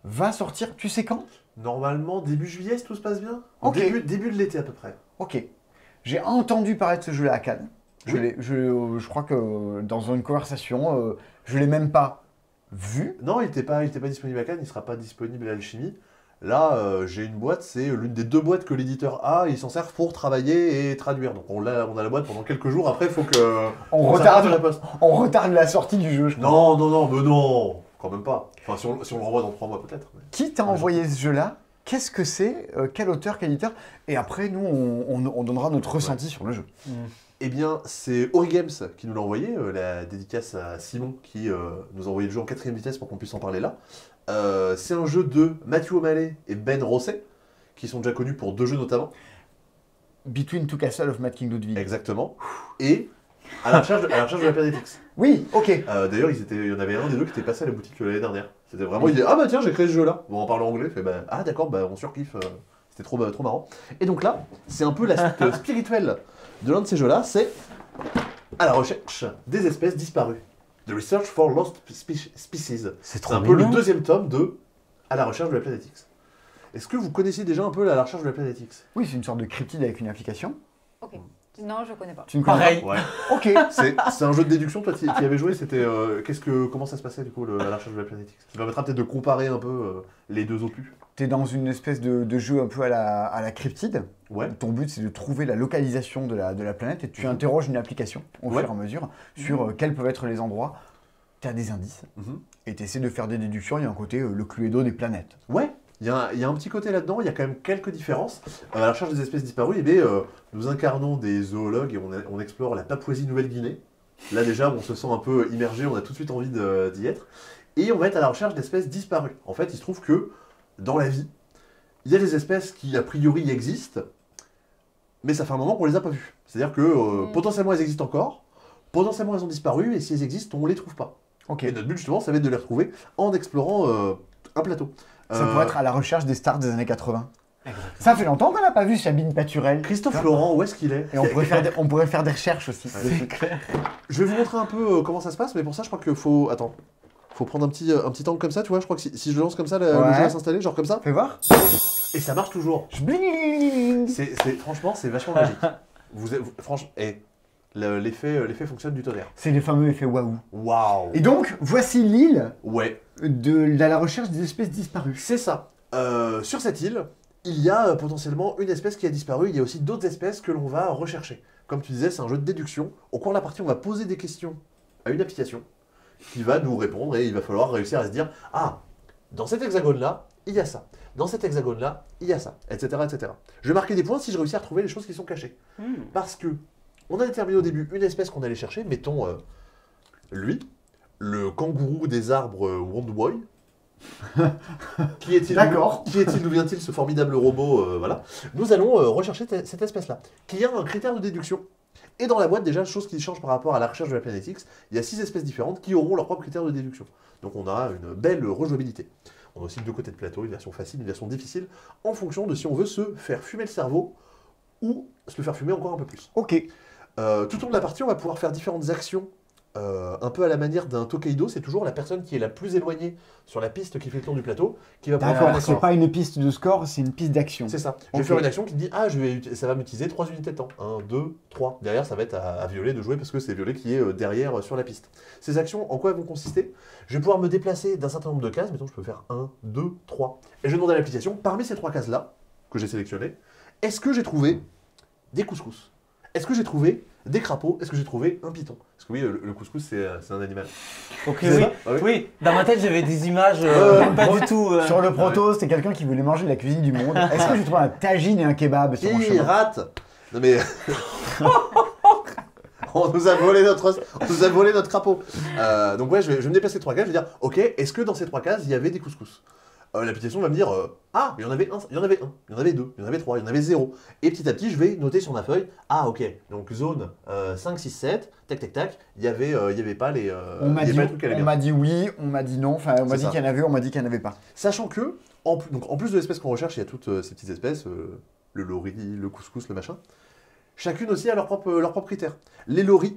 va sortir, tu sais quand? Normalement, début juillet, si tout se passe bien. Ok. Début de l'été à peu près. Ok. J'ai entendu parler de ce jeu-là à Cannes. Oui. Je crois que dans une conversation, je ne l'ai même pas vu. Non, il n'était pas disponible à Cannes, il ne sera pas disponible à Alchimie. Là, j'ai une boîte, c'est l'une des 2 boîtes que l'éditeur a, il s'en sert pour travailler et traduire. Donc on a la boîte pendant quelques jours, après il faut que... On retarde la sortie du jeu, je crois. Non, mais non, quand même pas. Enfin, si on le renvoie dans 3 mois peut-être. Mais... Qui t'a envoyé ce jeu-là? Qu'est-ce que c'est? Quel auteur, quel éditeur? Et après, nous, on donnera notre ressenti sur le jeu. Eh bien, c'est Origames qui nous l'a envoyé, la dédicace à Simon qui nous a envoyé le jeu en 4ème vitesse pour qu'on puisse en parler là. C'est un jeu de Matthew O'Malley et Ben Rosset, qui sont déjà connus pour 2 jeux notamment. Between Two Castles of Mad King Ludwig. Exactement. Et à la recherche de la Planet X. Oui, ok. D'ailleurs, il y en avait un des 2 qui était passé à la boutique l'année dernière. C'était vraiment, il dit ah bah tiens, j'ai créé ce jeu-là. Bon, en parlant anglais, fait ah d'accord, on surkiffe. C'était trop marrant. Et donc là, c'est un peu la suite spirituelle de l'un de ces jeux-là, c'est à la recherche des espèces disparues. The Research for Lost Species. C'est un peu le 2e tome de À la recherche de la planète X. Est-ce que vous connaissiez déjà un peu À la recherche de la planète X? Oui, c'est une sorte de cryptide avec une application. Ok. Non, je connais pas. Tu ne connais pas? Ouais. Ok. C'est un jeu de déduction, toi qui avais joué, c'était comment ça se passait du coup À la recherche de la planète X? Ça permettra peut-être de comparer un peu les 2 opus. T'es dans une espèce de jeu un peu à la cryptide. Ouais. Ton but, c'est de trouver la localisation de la planète et tu interroges une application au fur et à mesure sur quels peuvent être les endroits. Tu as des indices et tu essaies de faire des déductions. Il y a un côté le Cluedo des planètes. Ouais, il y a un petit côté là-dedans, il y a quand même quelques différences. À la recherche des espèces disparues, nous incarnons des zoologues et on explore la Papouasie-Nouvelle-Guinée. Là déjà, on se sent un peu immergé, on a tout de suite envie d'y être. Et on va être à la recherche d'espèces disparues. En fait, il se trouve que dans la vie, il y a des espèces qui, a priori, existent, mais ça fait un moment qu'on les a pas vues. C'est-à-dire que potentiellement, elles existent encore, potentiellement, elles ont disparu, et si elles existent, on les trouve pas. Okay. Et notre but, justement, ça va être de les retrouver en explorant un plateau. Ça pourrait être à la recherche des stars des années 80. Exactement. Ça fait longtemps qu'on n'a pas vu Sabine Paturel. Christophe Laurent, où est-ce qu'il est? Et on pourrait faire des recherches aussi. C'est clair. Je vais vous montrer un peu comment ça se passe, mais pour ça, je crois qu'il faut... Attends. Faut prendre un petit angle comme ça, tu vois. Je crois que si je lance comme ça, le jeu va s'installer, genre comme ça. Fais voir. Et ça marche toujours. Bling. Franchement, c'est vachement magique. Franchement, l'effet fonctionne du tonnerre. C'est les fameux effets waouh. Waouh. Et donc, voici l'île Ouais, de la recherche des espèces disparues. c'est ça. Sur cette île, il y a potentiellement une espèce qui a disparu. Il y a aussi d'autres espèces que l'on va rechercher. Comme tu disais, c'est un jeu de déduction. Au cours de la partie, on va poser des questions à une application qui va nous répondre et il va falloir réussir à se dire « Ah, dans cet hexagone-là, il y a ça. Dans cet hexagone-là, il y a ça. » etc., etc. Je vais marquer des points si je réussis à retrouver les choses qui sont cachées. Parce que on a déterminé au début une espèce qu'on allait chercher. Mettons lui, le kangourou des arbres Wondboy. Qui est-il? D'accord. Qui est-il? D'où vient-il ce formidable robot? Voilà. Nous allons rechercher cette espèce-là, qui a un critère de déduction. Et dans la boîte, déjà, chose qui change par rapport à la recherche de la Planète X, il y a 6 espèces différentes qui auront leur propre critère de déduction. Donc on a une belle rejouabilité. On a aussi 2 côtés de plateau, une version facile, une version difficile, en fonction de si on veut se faire fumer le cerveau ou se le faire fumer encore un peu plus. Ok. Tout au long de la partie, on va pouvoir faire différentes actions. Un peu à la manière d'un Tokaido, c'est toujours la personne qui est la plus éloignée sur la piste qui fait le tour du plateau qui va pouvoir faire une D'accord, c'est action. pas une piste de score, c'est une piste d'action. C'est ça. Je vais Ok. faire une action qui dit ah ça va m'utiliser 3 unités de temps. 1, 2, 3. Derrière ça va être à Violet de jouer parce que c'est Violet qui est derrière sur la piste. Ces actions, en quoi elles vont consister? Je vais pouvoir me déplacer d'un certain nombre de cases, mettons je peux faire 1, 2, 3. Et je vais demander à l'application, parmi ces 3 cases là, que j'ai sélectionnées, est-ce que j'ai trouvé des couscous? Est-ce que j'ai trouvé des crapauds? Est-ce que j'ai trouvé un python? Parce que oui, le couscous c'est un animal. Ok, C'est oui. ça? Ah oui. Oui, dans ma tête, j'avais des images pas du tout. Sur le proto, c'était quelqu'un qui voulait manger de la cuisine du monde. Est-ce que j'ai trouvé un tagine et un kebab sur mon chemin? Pirate! Non mais. On nous a volé notre crapaud. Donc ouais, je vais me déplacer 3 cases, je vais dire, ok, est-ce que dans ces 3 cases, il y avait des couscous? L'application va me dire, ah, il y en avait un, il y en avait 2, il y en avait 3, il y en avait 0. Et petit à petit, je vais noter sur ma feuille, ah ok, donc zone 5, 6, 7, tac tac tac, il y avait pas les, On m'a il y dit, avait pas les trucs à la on gueule. m'a dit oui, on m'a dit non, enfin on m'a C'est dit ça. qu'il y en avait, on m'a dit qu'il n'y en avait pas. Sachant que, en plus de l'espèce qu'on recherche, il y a toutes ces petites espèces, le lori, le couscous, le machin. Chacune aussi a leurs propres critères. Les loris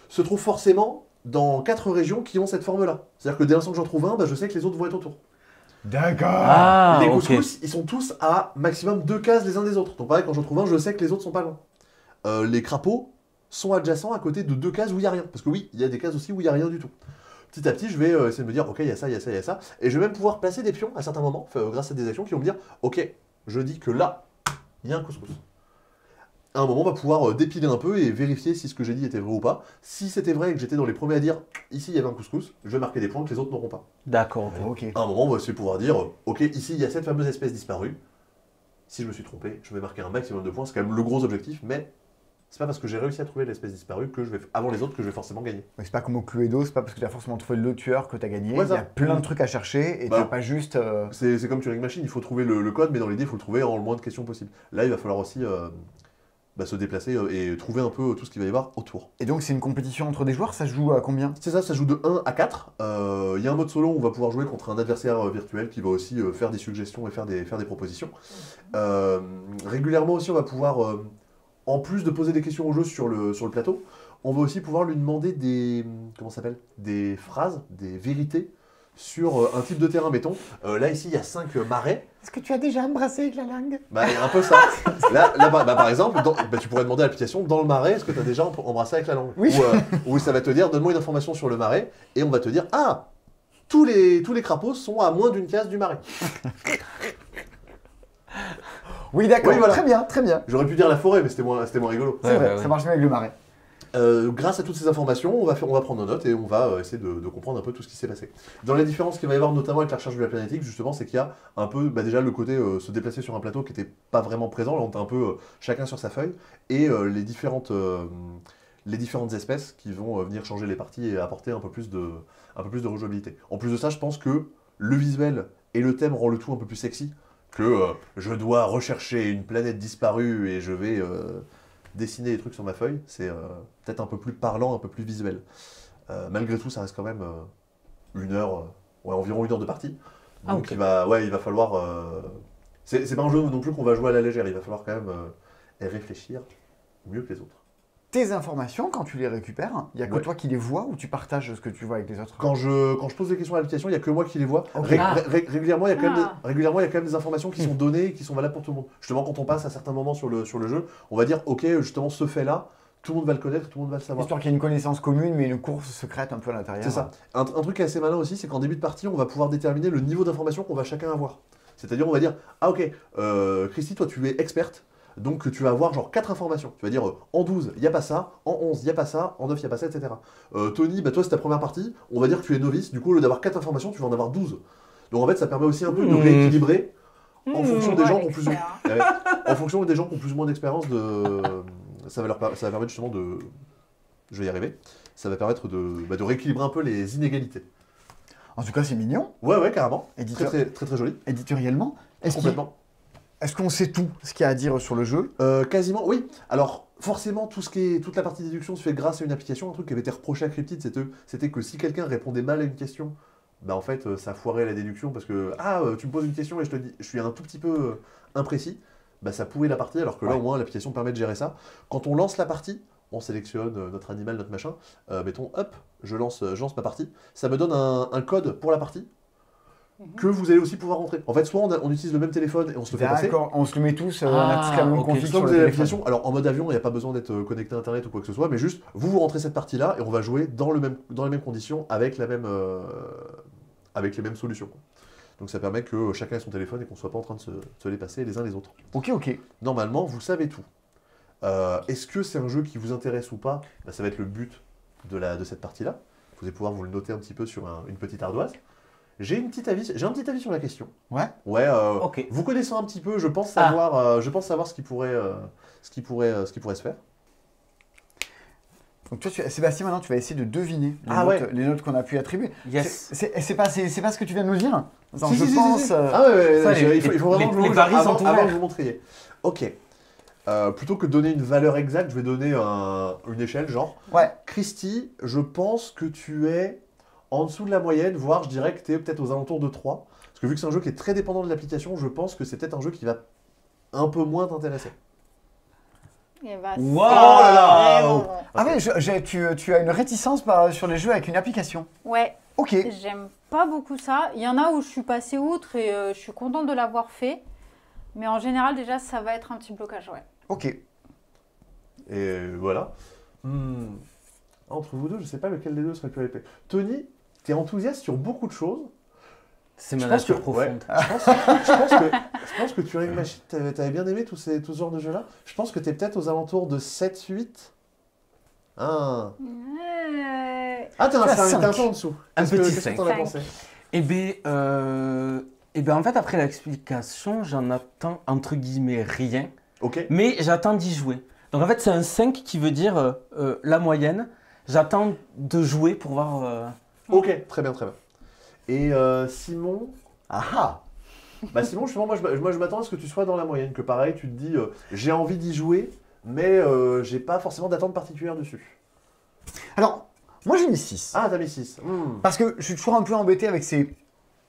se trouvent forcément dans 4 régions qui ont cette forme-là. C'est-à-dire que dès l'instant que j'en trouve un, bah, je sais que les autres vont être autour. D'accord. Ah, les ok. couscous, ils sont tous à maximum 2 cases les uns des autres. Donc pareil, quand j'en trouve un, je sais que les autres sont pas loin. Les crapauds sont adjacents à côté de 2 cases où il n'y a rien. Parce que oui, il y a des cases aussi où il n'y a rien du tout. Petit à petit, je vais essayer de me dire, ok, il y a ça, il y a ça, il y a ça. Et je vais même pouvoir placer des pions à certains moments, grâce à des actions qui vont me dire, ok, je dis que là, il y a un couscous. À un moment, on va pouvoir dépiler un peu et vérifier si ce que j'ai dit était vrai ou pas. Si c'était vrai et que j'étais dans les premiers à dire, ici, il y avait un couscous, je vais marquer des points que les autres n'auront pas. D'accord, ok. Ok. À un moment, on va aussi pouvoir dire, ok, ici, il y a cette fameuse espèce disparue. Si je me suis trompé, je vais marquer un maximum de points. C'est quand même le gros objectif, mais c'est pas parce que j'ai réussi à trouver l'espèce disparue que je vais, avant les autres que je vais forcément gagner. Mais c'est pas comme au Cluedo, c'est pas parce que tu as forcément trouvé le tueur que tu as gagné. Ouais, Il y a ça. plein de trucs à chercher et Bah, t'as pas juste. C'est comme Turing Machine, il faut trouver le code, mais dans l'idée, il faut le trouver en le moins de questions possible. Là, il va falloir aussi se déplacer et trouver un peu tout ce qu'il va y avoir autour. Et donc c'est une compétition entre des joueurs, ça se joue à combien? C'est ça, ça joue de 1 à 4. Il y a un mode solo où on va pouvoir jouer contre un adversaire virtuel qui va aussi faire des suggestions et faire des propositions. Régulièrement aussi, on va pouvoir, en plus de poser des questions au jeu sur le plateau, on va aussi pouvoir lui demander des phrases, des vérités sur un type de terrain, mettons. Là, ici, il y a 5 marais. Est-ce que tu as déjà embrassé avec la langue? Bah, il y a un peu ça. Là, par exemple, tu pourrais demander à l'application, dans le marais, est-ce que tu as déjà embrassé avec la langue? Oui. Ou ça va te dire, donne-moi une information sur le marais, et on va te dire, ah, tous les crapauds sont à moins d'une case du marais. Oui, d'accord, Oui, voilà. très bien, très bien. J'aurais pu dire la forêt, mais c'était moins rigolo. C'est vrai, ça marche bien avec le marais. Grâce à toutes ces informations, on va prendre nos notes et on va essayer de comprendre un peu tout ce qui s'est passé. Dans les différences qu'il va y avoir, notamment avec la recherche de la Planète X, justement, c'est qu'il y a un peu déjà le côté se déplacer sur un plateau qui n'était pas vraiment présent. Là, on est un peu chacun sur sa feuille et les différentes espèces qui vont venir changer les parties et apporter un peu plus de rejouabilité. En plus de ça, je pense que le visuel et le thème rend le tout un peu plus sexy que je dois rechercher une planète disparue et je vais dessiner des trucs sur ma feuille, c'est peut-être un peu plus parlant, un peu plus visuel. Malgré tout, ça reste quand même environ 1 heure de partie. Donc ok. il va falloir... c'est pas un jeu non plus qu'on va jouer à la légère, il va falloir quand même réfléchir mieux que les autres. tes informations, quand tu les récupères, il n'y a que Ouais. toi qui les vois ou tu partages ce que tu vois avec les autres? Quand je pose des questions à l'application, il n'y a que moi qui les vois. Ok. Régulièrement, il y a quand même Ah. régulièrement, il y a quand même des informations qui sont données et qui sont valables pour tout le monde. Justement, quand on passe à certains moments sur le jeu, on va dire, ok, justement, ce fait-là, tout le monde va le connaître, tout le monde va le savoir. Histoire qu'il y ait une connaissance commune, mais une course secrète un peu à l'intérieur. C'est ça. Un truc qui est assez malin aussi, c'est qu'en début de partie, on va pouvoir déterminer le niveau d'information qu'on va chacun avoir. C'est-à-dire, on va dire, ah ok, Christy, toi tu es experte, donc tu vas avoir genre 4 informations. Tu vas dire, en 12, il n'y a pas ça, en 11, il n'y a pas ça, en 9, il n'y a pas ça, etc. Tony, bah toi c'est ta première partie, on va dire que tu es novice, du coup au lieu d'avoir 4 informations, tu vas en avoir 12. Donc en fait, ça permet aussi un peu de rééquilibrer en fonction des gens qui ont plus ou en fonction des gens qui ont plus ou moins d'expérience ça va permettre justement de... Je vais y arriver. Ça va permettre de rééquilibrer un peu les inégalités. En tout cas, c'est mignon, Ouais, carrément. Éditeur. Très joli. éditorialement. Complètement. Est-ce qu'on sait tout ce qu'il y a à dire sur le jeu? Quasiment, oui. Alors, forcément, toute la partie déduction se fait grâce à une application. Un truc qui avait été reproché à Cryptid, c'était que si quelqu'un répondait mal à une question, bah en fait, ça foirait la déduction parce que, tu me poses une question et je te dis, je suis un tout petit peu imprécis, bah ça pourrit la partie, alors que là, au moins, l'application permet de gérer ça. Quand on lance la partie, on sélectionne notre animal, notre machin, mettons, hop, je lance ma partie, ça me donne un code pour la partie, que vous allez aussi pouvoir rentrer. En fait, soit on utilise le même téléphone et on se le fait passer. D'accord, on se le met tous, on a tous la même ok. config Soit sur vous le avez téléphone. l'application, alors en mode avion, il n'y a pas besoin d'être connecté à Internet ou quoi que ce soit, mais juste, vous rentrez cette partie-là et on va jouer dans les mêmes conditions avec les mêmes solutions. Quoi. Donc ça permet que chacun ait son téléphone et qu'on ne soit pas en train de se les passer les uns les autres. Ok. Normalement, vous savez tout. Est-ce que c'est un jeu qui vous intéresse ou pas? Bah, ça va être le but de cette partie-là. Vous allez pouvoir vous le noter un petit peu sur une petite ardoise. J'ai un petit avis sur la question. Ouais. Ouais. Ok. Vous connaissant un petit peu, je pense savoir ce qui pourrait se faire. Donc toi, Sébastien, maintenant, tu vas essayer de deviner les notes qu'on a pu attribuer. Yes. C'est pas ce que tu viens de nous dire? Non, Si, je si, pense. si. Ah ouais, Ça, il faut vraiment que je les vous paris avant sont que ouverts. vous montriez. Ok. Plutôt que de donner une valeur exacte, je vais donner une échelle, genre. Ouais. Christy, je pense que tu es en dessous de la moyenne, voire je dirais que tu es peut-être aux alentours de 3. Parce que vu que c'est un jeu qui est très dépendant de l'application, je pense que c'est peut-être un jeu qui va un peu moins t'intéresser. Et bah, Waouh vraiment bon. Ah ouais, tu as une réticence sur les jeux avec une application. Ouais, Ok. j'aime pas beaucoup ça. Il y en a où je suis passée outre et je suis contente de l'avoir fait. Mais en général, déjà, ça va être un petit blocage, ouais. Ok. Et voilà. Entre vous deux, je sais pas lequel des deux serait le plus épais. Tony, tu es enthousiaste sur beaucoup de choses. C'est ma Je pense nature que- profonde. Je pense que Turing Machine, t'avais bien aimé tout ce genre de jeu-là. Je pense que t'es peut-être aux alentours de 7-8. Ah, t'es Tu as un 5. peu en dessous. Un Qu'est-ce que- petit Qu'est-ce que 5. t'en as pensé? Eh ben, en fait, après l'explication, j'en attends entre guillemets rien, Ok. mais j'attends d'y jouer. Donc en fait, c'est un 5 qui veut dire la moyenne. J'attends de jouer pour voir. Ok, très bien, très bien. Et Simon, Ah bah Simon, justement, moi je m'attends à ce que tu sois dans la moyenne, que pareil, tu te dis, j'ai envie d'y jouer, mais j'ai pas forcément d'attente particulière dessus. Alors, moi j'ai mis 6. Ah, t'as mis 6. Parce que je suis toujours un peu embêté avec ces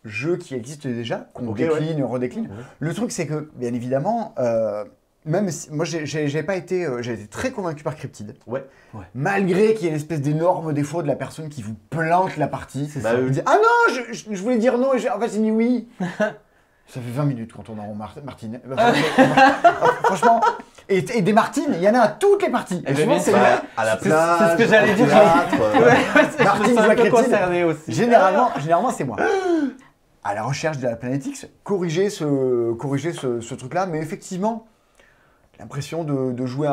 jeux qui existent déjà, qu'on Ok, décline, redécline. Ouais. Le truc, c'est que, bien évidemment, même si, moi j'ai pas été, j'ai été très convaincu par Cryptid. Ouais. Ouais. Malgré qu'il y ait une espèce d'énorme défaut de la personne qui vous plante la partie. C'est Bah, ça. Il dit, ah non, je voulais dire non, et en fait j'ai dit oui. Ça fait 20 minutes qu'on tourne en rond, Martine. Franchement, et des Martines, il y en a à toutes les parties. Eh ben, Souvent, bien c'est sûr. À la C'est plage, ce que j'allais au dire. théâtre, Martine je me sens la un peu crétine. concerné aussi. Généralement c'est moi. À la recherche de la Planet X, corriger ce truc-là, mais effectivement, j'ai l'impression de jouer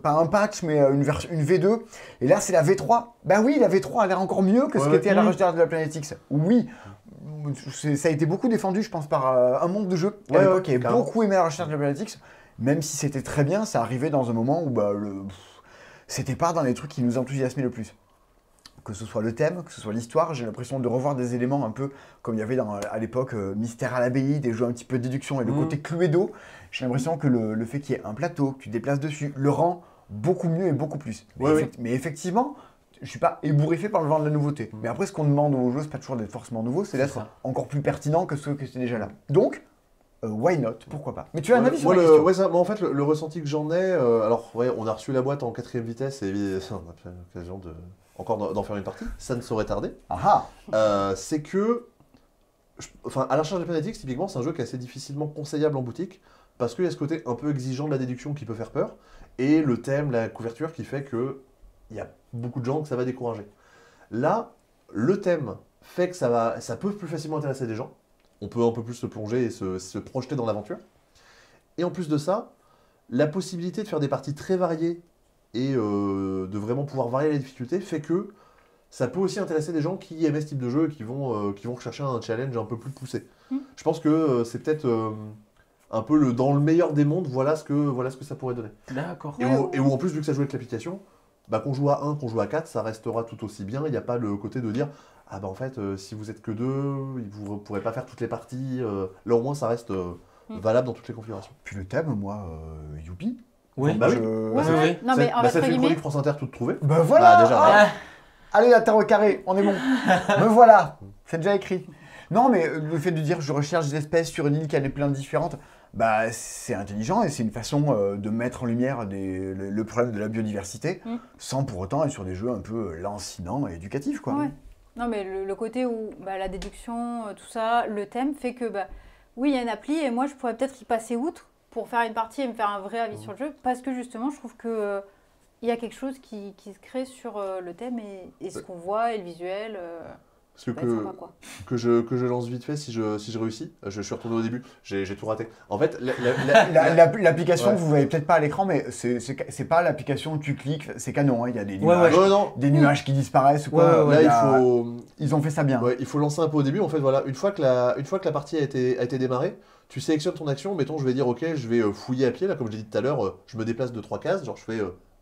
pas un patch, mais une V2. Et là, c'est la V3. Ben oui, la V3 a l'air encore mieux que ce Ouais, qu'était à la ouais. recherche de la Planet X. Oui, ça a été beaucoup défendu, je pense, par un monde de jeux Ouais, à l'époque ouais, qui avait carrément. beaucoup aimé la recherche de la Planet X. Même si c'était très bien, ça arrivait dans un moment où c'était pas dans les trucs qui nous enthousiasmaient le plus. Que ce soit le thème, que ce soit l'histoire, j'ai l'impression de revoir des éléments un peu comme il y avait à l'époque Mystère à l'abbaye, des jeux un petit peu de déduction et le côté Cluedo. J'ai l'impression que le fait qu'il y ait un plateau, que tu te déplaces dessus, le rend beaucoup mieux et beaucoup plus. Mais, Ouais, mais effectivement, je suis pas ébouriffé par le vent de la nouveauté. Mais après, ce qu'on demande aux jeux, c'est pas toujours d'être forcément nouveau, c'est d'être ça. encore plus pertinent que ceux qui étaient déjà là. Donc, why not? Pourquoi pas? Mais tu as un avis sur moi, la question? ouais, moi, en fait, le ressenti que j'en ai, alors, ouais, on a reçu la boîte en 4ème vitesse et on a pas l'occasion encore d'en faire une partie. Ça ne saurait tarder. C'est que, à la recherche des Fanatics, typiquement, c'est un jeu qui est assez difficilement conseillable en boutique parce qu'il y a ce côté un peu exigeant de la déduction qui peut faire peur et le thème, la couverture qui fait que il y a beaucoup de gens que ça va décourager. Là, le thème fait que ça peut plus facilement intéresser des gens. On peut un peu plus se plonger et se projeter dans l'aventure. Et en plus de ça, la possibilité de faire des parties très variées et de vraiment pouvoir varier les difficultés fait que ça peut aussi intéresser des gens qui aimaient ce type de jeu et qui vont rechercher un challenge un peu plus poussé. Je pense que c'est peut-être un peu dans le meilleur des mondes, voilà ce que ça pourrait donner. D'accord. Et où en plus, vu que ça joue avec l'application, qu'on joue à 1, qu'on joue à 4, ça restera tout aussi bien. Il n'y a pas le côté de dire ah en fait, si vous êtes que 2, vous ne pourrez pas faire toutes les parties. Là au moins, ça reste valable dans toutes les configurations. Puis le thème, moi, youpi. Oui. Bah oui. Oui. Non, mais en ça fait, fait une chronique France Inter toute trouvée. Ben voilà. Déjà. Allez, la terre au carré, on est bon. Me voilà, c'est déjà écrit. Non, mais le fait de dire je recherche des espèces sur une île qui a des plaintes différentes, c'est intelligent et c'est une façon de mettre en lumière le problème de la biodiversité sans pour autant être sur des jeux un peu lancinants et éducatifs, quoi. Ouais. Non, mais le côté où la déduction, tout ça, le thème fait que, oui, il y a une appli et moi, je pourrais peut-être y passer outre pour faire une partie et me faire un vrai avis sur le jeu parce que justement, je trouve que il y a quelque chose qui se crée sur le thème et ce qu'on voit et le visuel. Parce que je lance vite fait si je réussis. Je suis retourné au début, j'ai tout raté. En fait, l'application, vous ne voyez peut-être pas à l'écran, mais c'est pas l'application où tu cliques, c'est canon, hein. Il y a des nuages qui disparaissent. Là, ils ont fait ça bien. Ouais, il faut lancer un peu au début. En fait, voilà, une fois que la partie a été démarrée, tu sélectionnes ton action. Mettons, je vais dire, ok, je vais fouiller à pied. Là, comme j'ai dit tout à l'heure, je me déplace de 3 cases. Genre, je fais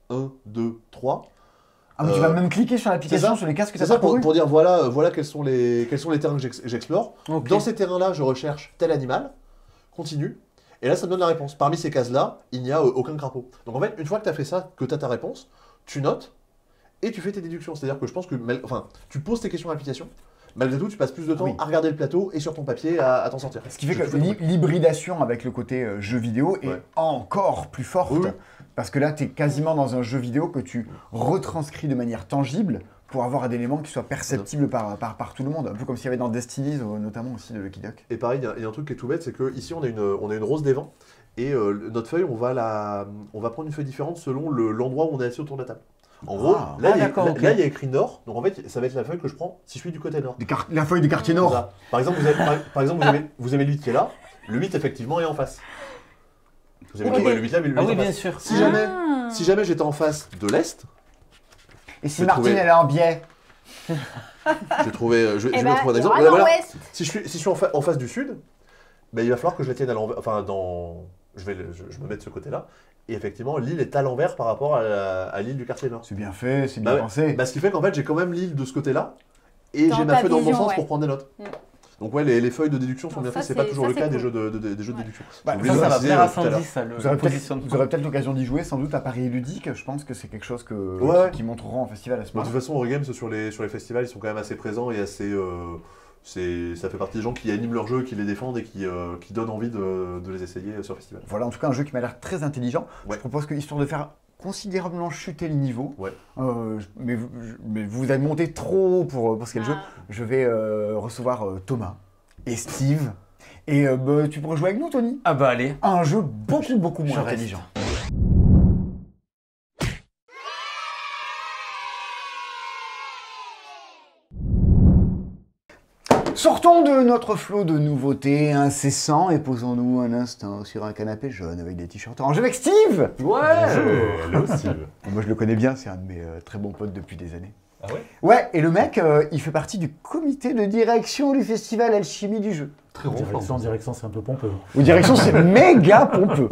1, 2, 3. Ah, mais tu vas même cliquer sur l'application, sur les cases que tu as parcouru. Pour dire voilà quels sont les terrains que j'explore. Okay. Dans ces terrains-là, je recherche tel animal. Continue. Et là, ça me donne la réponse. Parmi ces cases-là, il n'y a aucun crapaud. Donc en fait, une fois que tu as fait ça, que tu as ta réponse, tu notes et tu fais tes déductions. C'est-à-dire que je pense que tu poses tes questions à l'application. Malgré tout, tu passes plus de temps à regarder le plateau et sur ton papier à t'en sortir. Ce qui fait que l'hybridation avec le côté jeu vidéo est encore plus forte. Oui. Parce que là, tu es quasiment dans un jeu vidéo que tu retranscris de manière tangible pour avoir des éléments qui soient perceptibles par tout le monde. Un peu comme s'il y avait dans Destiny, notamment aussi de Lucky Duck. Et pareil, il y a un truc qui est tout bête, c'est qu'ici, on a une rose des vents. Et notre feuille, on va prendre une feuille différente selon l'endroit où on est assis autour de la table. En gros, là, il y a écrit nord, donc en fait, ça va être la feuille que je prends si je suis du côté nord. La feuille du quartier nord. Ça. Par exemple, vous avez le 8 qui est là, le 8 effectivement est en face. Vous avez le 8 là, mais le 8 oui, en bien face. sûr. Si jamais j'étais en face de l'est... Et si Martine, elle est en biais? Je vais trouver un exemple. Voilà. Si je suis en face du sud, il va falloir que je la tienne à l'envers, je me mets de ce côté-là. Et effectivement, l'île est à l'envers par rapport à l'île du quartier nord. C'est bien fait, c'est bien pensé. Ce qui fait qu'en fait, j'ai quand même l'île de ce côté-là, et j'ai ma feuille dans le bon sens pour prendre des notes. Donc les feuilles de déduction sont bien faites, c'est pas toujours le cas des jeux de déduction. Ça va plaire à Sandy, ça, vous aurez peut-être l'occasion d'y jouer, sans doute à Paris Ludique. Je pense que c'est quelque chose qui montreront en festival à ce moment-là. De toute façon, Eurogames, sur les festivals, ils sont quand même assez présents et assez... ça fait partie des gens qui animent leurs jeux, qui les défendent et qui donnent envie de les essayer sur le festival. Voilà, en tout cas, un jeu qui m'a l'air très intelligent. Je propose que, histoire de faire considérablement chuter le niveau, mais vous avez monté trop haut pour ce qu'est le jeu, je vais recevoir Thomas et Steve. Et tu pourrais jouer avec nous, Tony? Ah bah allez. Un jeu beaucoup moins intelligent. Sortons de notre flot de nouveautés incessants et posons-nous un instant sur un canapé jaune avec des t-shirts orange avec Steve. Ouais. Hello Steve. Moi je le connais bien, c'est un de mes très bons potes depuis des années. Ah ouais? Ouais, et le mec, il fait partie du comité de direction du festival Alchimie du jeu. Très ronflant. Direction, c'est un peu pompeux. Ou direction, c'est méga pompeux.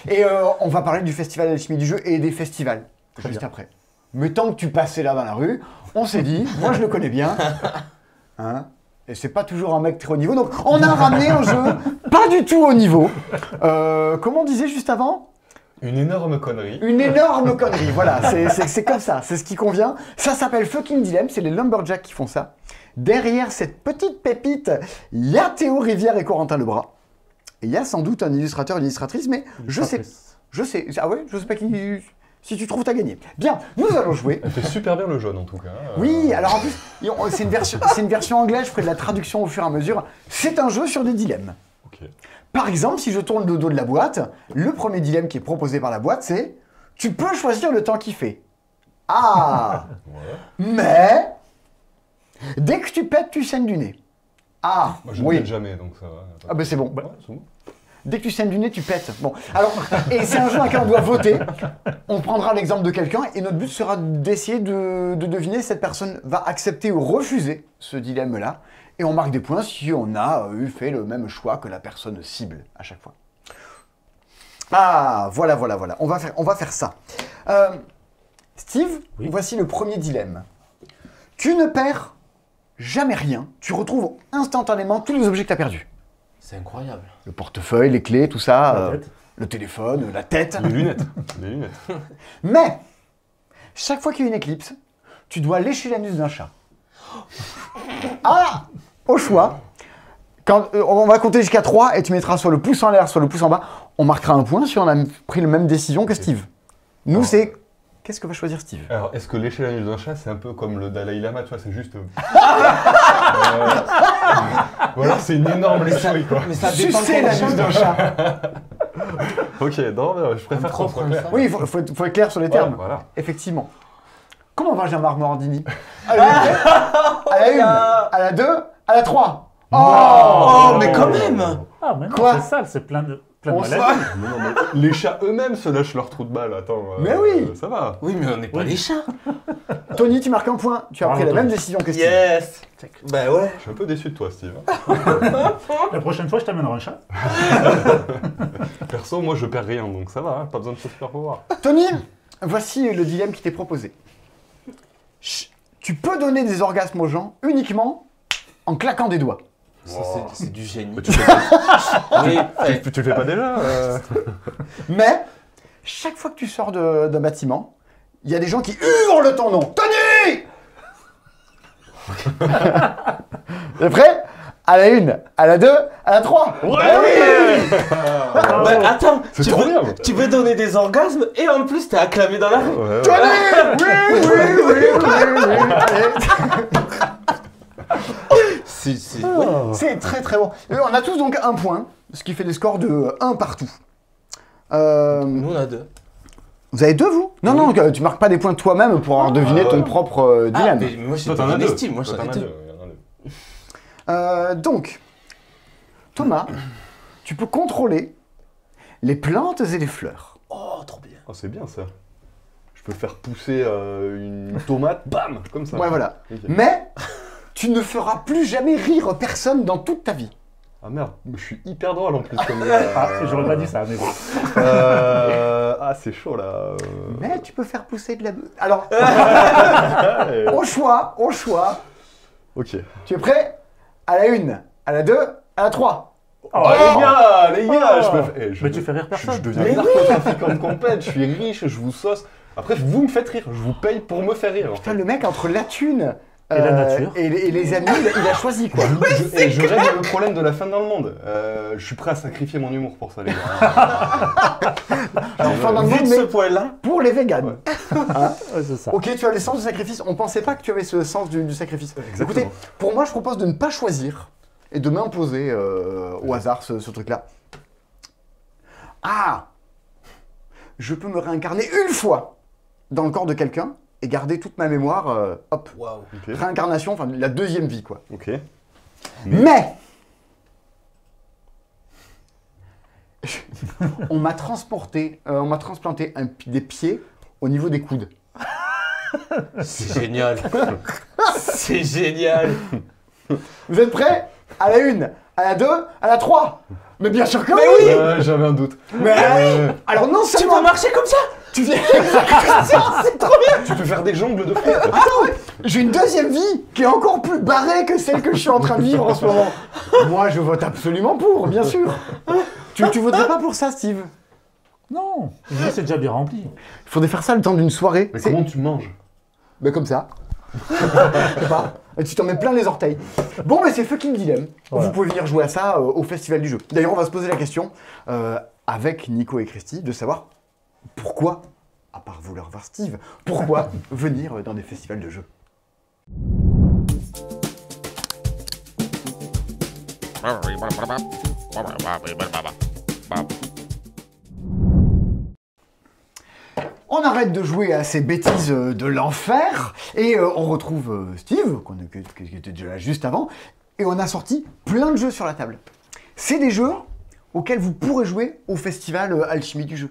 Et on va parler du festival Alchimie du jeu et des festivals, juste après. Mais tant que tu passais là dans la rue, on s'est dit, moi je le connais bien, hein, et c'est pas toujours un mec très haut niveau, donc on a ramené un jeu pas du tout haut niveau. Comment on disait juste avant? Une énorme connerie. Une énorme connerie, voilà, c'est comme ça, c'est ce qui convient. Ça s'appelle Fucking Dilemma, c'est les Lumberjacks qui font ça. Derrière cette petite pépite, il y a Théo Rivière et Corentin Lebras. Et il y a sans doute un illustrateur, une illustratrice, mais je sais. Ah ouais, je sais pas qui. Si tu trouves, t'as gagné. Bien, nous allons jouer. Elle fait super bien le jaune en tout cas. Oui, alors en plus, c'est une version anglaise, je ferai de la traduction au fur et à mesure. C'est un jeu sur des dilemmes. Ok. Par exemple, si je tourne le dos de la boîte, le premier dilemme qui est proposé par la boîte, c'est « Tu peux choisir le temps qu'il fait. » Ah Mais, dès que tu pètes, tu saignes du nez. Ah, Moi, je ne pète jamais, donc ça va. Ah ben c'est bon. Ouais, c'est bon. Dès que tu saignes du nez, tu pètes. Bon, alors, et c'est un jeu dans lequel on doit voter. On prendra l'exemple de quelqu'un et notre but sera d'essayer de deviner si cette personne va accepter ou refuser ce dilemme-là. Et on marque des points si on a fait le même choix que la personne cible à chaque fois. Ah, voilà. On va faire ça. Steve, voici le premier dilemme. Tu ne perds jamais rien. Tu retrouves instantanément tous les objets que tu as perdus. C'est incroyable. Le portefeuille, les clés, tout ça, le téléphone, la tête. Les lunettes. Les lunettes. Mais, chaque fois qu'il y a une éclipse, tu dois lécher l'anus d'un chat. Ah, au choix. Quand, on va compter jusqu'à 3 et tu mettras soit le pouce en l'air, soit le pouce en bas. On marquera un point si on a pris la même décision que Steve. Nous, c'est... Qu'est-ce que va choisir Steve? Alors, est-ce que lécher l'anus d'un chat, c'est un peu comme le Dalai Lama, tu vois, c'est juste... Voilà, c'est une énorme lécherie, quoi. Mais ça dépend Sucer l'anus d'un chat. Ok, non, je préfère qu'on soit clair. Oui, il faut être clair sur les termes. Voilà. Effectivement. Comment va Jean-Marc Morandini? À la 1, à la 2, à la 3. Oh, mais quand même. Ah, mais non, Quoi? c'est sale, c'est plein de On maladies. Mais non, mais les chats eux-mêmes se lâchent leur trou de balle, attends. Mais oui. Ça va. Oui, mais on n'est pas les chats. Tony, tu marques un point. Tu as Bravo, pris la même Tony. décision que Steve. Yes. Bah ouais. Je suis un peu déçu de toi, Steve. La prochaine fois, je t'amènerai un chat. Perso, moi, je perds rien, donc ça va, hein, pas besoin de se super pouvoir. Tony, voici le dilemme qui t'est proposé. Tu peux donner des orgasmes aux gens uniquement en claquant des doigts. Ça, c'est du génie. Tu le fais Oui, tu le fais pas déjà Mais, chaque fois que tu sors d'un bâtiment, il y a des gens qui hurlent ton nom. Tony! T'es prêt? À la 1, à la 2, à la 3. Ouais, oui. Bah, attends, C'est trop bien. tu veux donner des orgasmes et en plus t'es acclamé dans la rue. Ouais, Tony! Oui. Ouais. C'est très très bon. On a tous donc un point, ce qui fait des scores de 1 partout. Nous on a 2. Vous avez 2 vous? Non, non, tu marques pas des points toi-même pour avoir deviné ton propre Ah, dilemme. mais moi je Toi, t'en as deux. estime, moi Toi, j'en ai t'en as 2. deux, il y en a deux. Donc, Thomas, tu peux contrôler les plantes et les fleurs. Oh, trop bien. Oh, c'est bien ça. Je peux faire pousser une tomate, bam, comme ça. Ouais, voilà. Ok. Mais tu ne feras plus jamais rire personne dans toute ta vie. Ah merde, je suis hyper drôle en plus. Comme, Ah, j'aurais pas dit ça, mais bon. Ah, c'est chaud là. Mais tu peux faire pousser de la... Alors, Ouais. au choix, Ok. tu es prêt? À la 1, à la 2, à la 3. Oh, les gars, je peux faire... Mais tu fais rire Je personne. deviens narcotrafiquant de compète, je suis riche, je vous sauce. Après, vous me faites rire, je vous paye pour me faire rire. Putain, le mec, entre la thune Et la nature. et les amis, il a choisi quoi. Je règle le problème de la fin dans le monde. Je suis prêt à sacrifier mon humour pour ça, les gars. Enfin, dans le monde, Vite mais ce point-là. pour les véganes. Ouais, c'est ça. Ok, tu as le sens du sacrifice. On pensait pas que tu avais ce sens du sacrifice. Exactement. Écoutez, pour moi, je propose de ne pas choisir et de m'imposer au hasard ce truc-là. Ah! Je peux me réincarner une fois dans le corps de quelqu'un et garder toute ma mémoire, hop, Waouh. Ok. réincarnation, enfin la deuxième vie, quoi. Ok. Mais on m'a transporté, on m'a transplanté des pieds au niveau des coudes. C'est génial. C'est génial. Vous êtes prêts? À la 1, à la 2, à la 3. Mais bien sûr que oui. J'avais un doute. Mais alors non Tu seulement peux marcher comme ça. tu viens... C'est trop bien. Tu peux faire des jongles de frites. Attends, j'ai une deuxième vie qui est encore plus barrée que celle que je suis en train de vivre en ce moment. Moi, je vote absolument pour, bien sûr. Tu voterais pas pour ça, Steve? Non, mais c'est déjà bien rempli. Il faudrait faire ça le temps d'une soirée. Mais C'est- comment tu manges? Ben, comme ça. Je sais pas. Et tu t'en mets plein les orteils. Bon, mais c'est fucking dilemme. Voilà. Vous pouvez venir jouer à ça au Festival du Jeu. D'ailleurs, on va se poser la question avec Nico et Christy de savoir pourquoi, à part vouloir voir Steve, pourquoi venir dans des festivals de jeux. On arrête de jouer à ces bêtises de l'enfer et on retrouve Steve, qui était déjà là juste avant, et on a sorti plein de jeux sur la table. C'est des jeux auxquels vous pourrez jouer au festival Alchimie du jeu,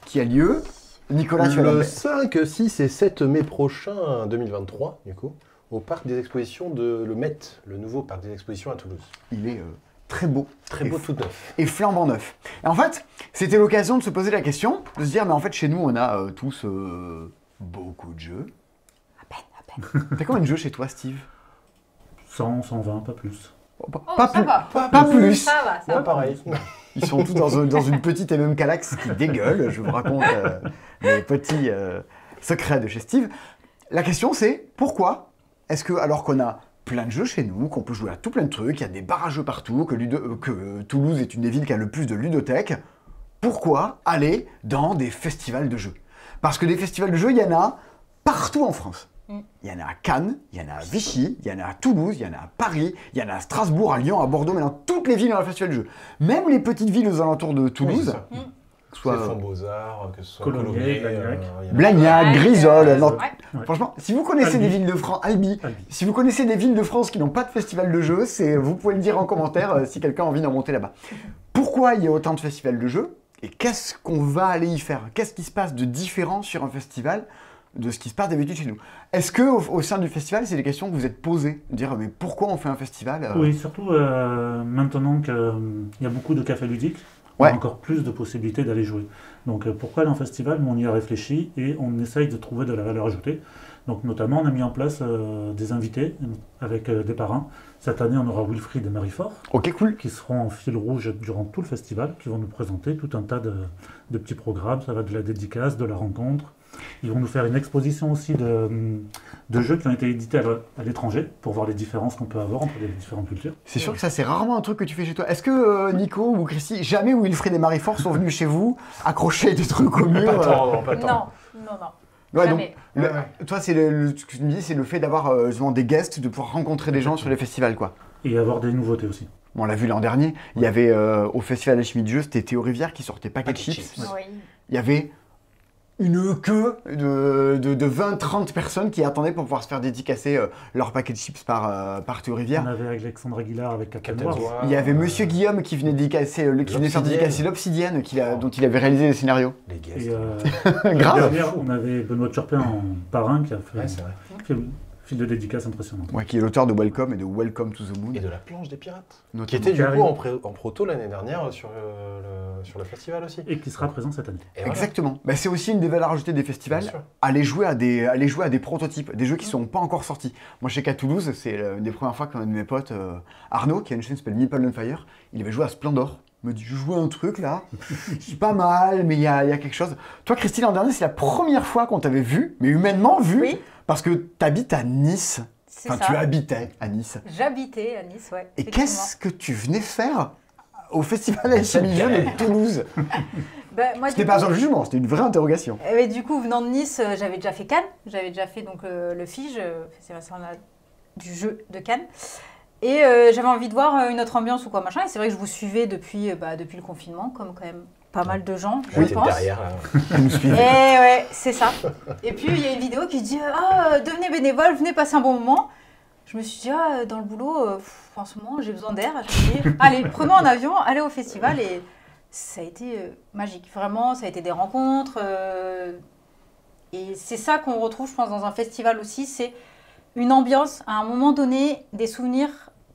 qui a lieu, Nicolas, tu as Le la 5, 6 et 7 mai prochain, 2023, du coup, au parc des expositions de le Met, le nouveau parc des expositions à Toulouse. Il est très beau. Très beau, tout neuf. Et flambant neuf. Et en fait, c'était l'occasion de se poser la question, de se dire, mais en fait, chez nous, on a tous beaucoup de jeux. À peine. T'as combien de jeux chez toi, Steve? 100, 120, pas plus. Pas ça va. Pas plus. Ça va, ça Moi, va. pareil. Ils sont tous dans une petite et même calaxe qui dégueule. Je vous raconte les petits secrets de chez Steve. La question, c'est pourquoi est-ce que, alors qu'on a plein de jeux chez nous, qu'on peut jouer à tout plein de trucs, il y a des bars à jeux partout, que Toulouse est une des villes qui a le plus de ludothèques, pourquoi aller dans des festivals de jeux? Parce que des festivals de jeux, il y en a partout en France. Il y en a à Cannes, il y en a à Vichy, il y en a à Toulouse, il y en a à Paris, il y en a à Strasbourg, à Lyon, à Bordeaux, mais dans toutes les villes, il y a un festival de jeux. Même les petites villes aux alentours de Toulouse, Oui, que ce soit Fonds Beaux-Arts, que ce soit Colomiers, Colomiers, Blagnac. il y en a- Blagnac, Grisol, non, Ouais. franchement, si vous connaissez Albi. des villes de France, Albi, Albi. si vous connaissez des villes de France qui n'ont pas de festival de jeux, vous pouvez le dire en commentaire si quelqu'un a envie d'en monter là-bas. Pourquoi il y a autant de festivals de jeux et qu'est-ce qu'on va aller y faire? Qu'est-ce qui se passe de différent sur un festival de ce qui se passe d'habitude chez nous? Est-ce que au sein du festival, c'est des questions que vous êtes posées? Dire, mais pourquoi on fait un festival Oui, surtout maintenant qu'il y a beaucoup de cafés ludiques, on Ouais. a encore plus de possibilités d'aller jouer. Donc pourquoi aller en festival? On y a réfléchi et on essaye de trouver de la valeur ajoutée. Donc notamment, on a mis en place des invités avec des parrains. Cette année, on aura Wilfried et Marie-Fort Ok, cool. qui seront en fil rouge durant tout le festival, qui vont nous présenter tout un tas de petits programmes. Ça va de la dédicace, de la rencontre. Ils vont nous faire une exposition aussi de jeux qui ont été édités à l'étranger pour voir les différences qu'on peut avoir entre les différentes cultures. C'est sûr que ça, c'est rarement un truc que tu fais chez toi. Est-ce que Nico ou Christy, jamais Wilfried et Marie-Fort sont venus chez vous accrocher des trucs au mur Pas tant, non, pas tant. Non. Ouais, donc, Jamais. toi, c'est ce que tu me dis, c'est le fait d'avoir justement des guests, de pouvoir rencontrer des gens sur les festivals, quoi. Et avoir des nouveautés aussi. Bon, on l'a vu l'an dernier, il y avait au Festival de la Chimie du Jeu, c'était Théo Rivière qui sortait Packet Chips. Oui. Il y avait une queue de 20-30 personnes qui attendaient pour pouvoir se faire dédicacer leur paquet de chips par Théo On Rivière. avait Alexandre Aguilar avec Captain Captain Wars. Wars. Il y avait Monsieur Guillaume qui venait dédicacer, qui venait faire dédicacer l'Obsidienne, dont il avait réalisé les scénarios. Les Et guests. l'année Grave. dernière, on avait Benoît Turpin en parrain qui a fait Ouais, c'est vrai. un fil de dédicace impressionnant. Ouais, qui est l'auteur de Welcome et de Welcome to the Moon. Et de la planche des pirates. Notamment. Qui était du Carré. coup en proto l'année dernière sur le festival aussi. Et qui sera présent cette année. Et voilà. Exactement. Bah, c'est aussi une des valeurs ajoutées des festivals. Bien sûr. Aller jouer à des prototypes, des jeux qui ne sont pas encore sortis. Moi, je sais qu'à Toulouse, c'est une des premières fois qu'un de mes potes, Arnaud, qui a une chaîne qui s'appelle Meeple on Fire, il avait joué à Splendor. Il me dit, je joue à un truc là, c'est pas mal, mais il y a quelque chose. Toi, Christine, l'an dernier, c'est la première fois qu'on t'avait vu, mais humainement vu, Oui. parce que tu habites à Nice. C'est Enfin, ça. tu habitais à Nice. J'habitais à Nice, ouais. Et effectivement. qu'est-ce que tu venais faire au Festival Alchimie du Jeu de Toulouse? Bah, moi, C'était du pas coup- un jugement, c'était une vraie interrogation. Et du coup, venant de Nice, j'avais déjà fait Cannes. J'avais déjà fait donc, le FIGE, Festival international du jeu de Cannes. Et j'avais envie de voir une autre ambiance ou quoi, machin. Et c'est vrai que je vous suivais depuis le confinement, comme quand même pas mal de gens, je Oui, t'es pense. derrière là. Tu nous suivais. Et ouais, c'est ça. Et puis, il y a une vidéo qui dit devenez bénévole, venez passer un bon moment. Je me suis dit, dans le boulot, en ce moment, j'ai besoin d'air. Je me suis dit, allez, prenons un avion, allez au festival. Et ça a été magique. Vraiment, ça a été des rencontres. Et c'est ça qu'on retrouve, je pense, dans un festival aussi. C'est une ambiance, à un moment donné, des souvenirs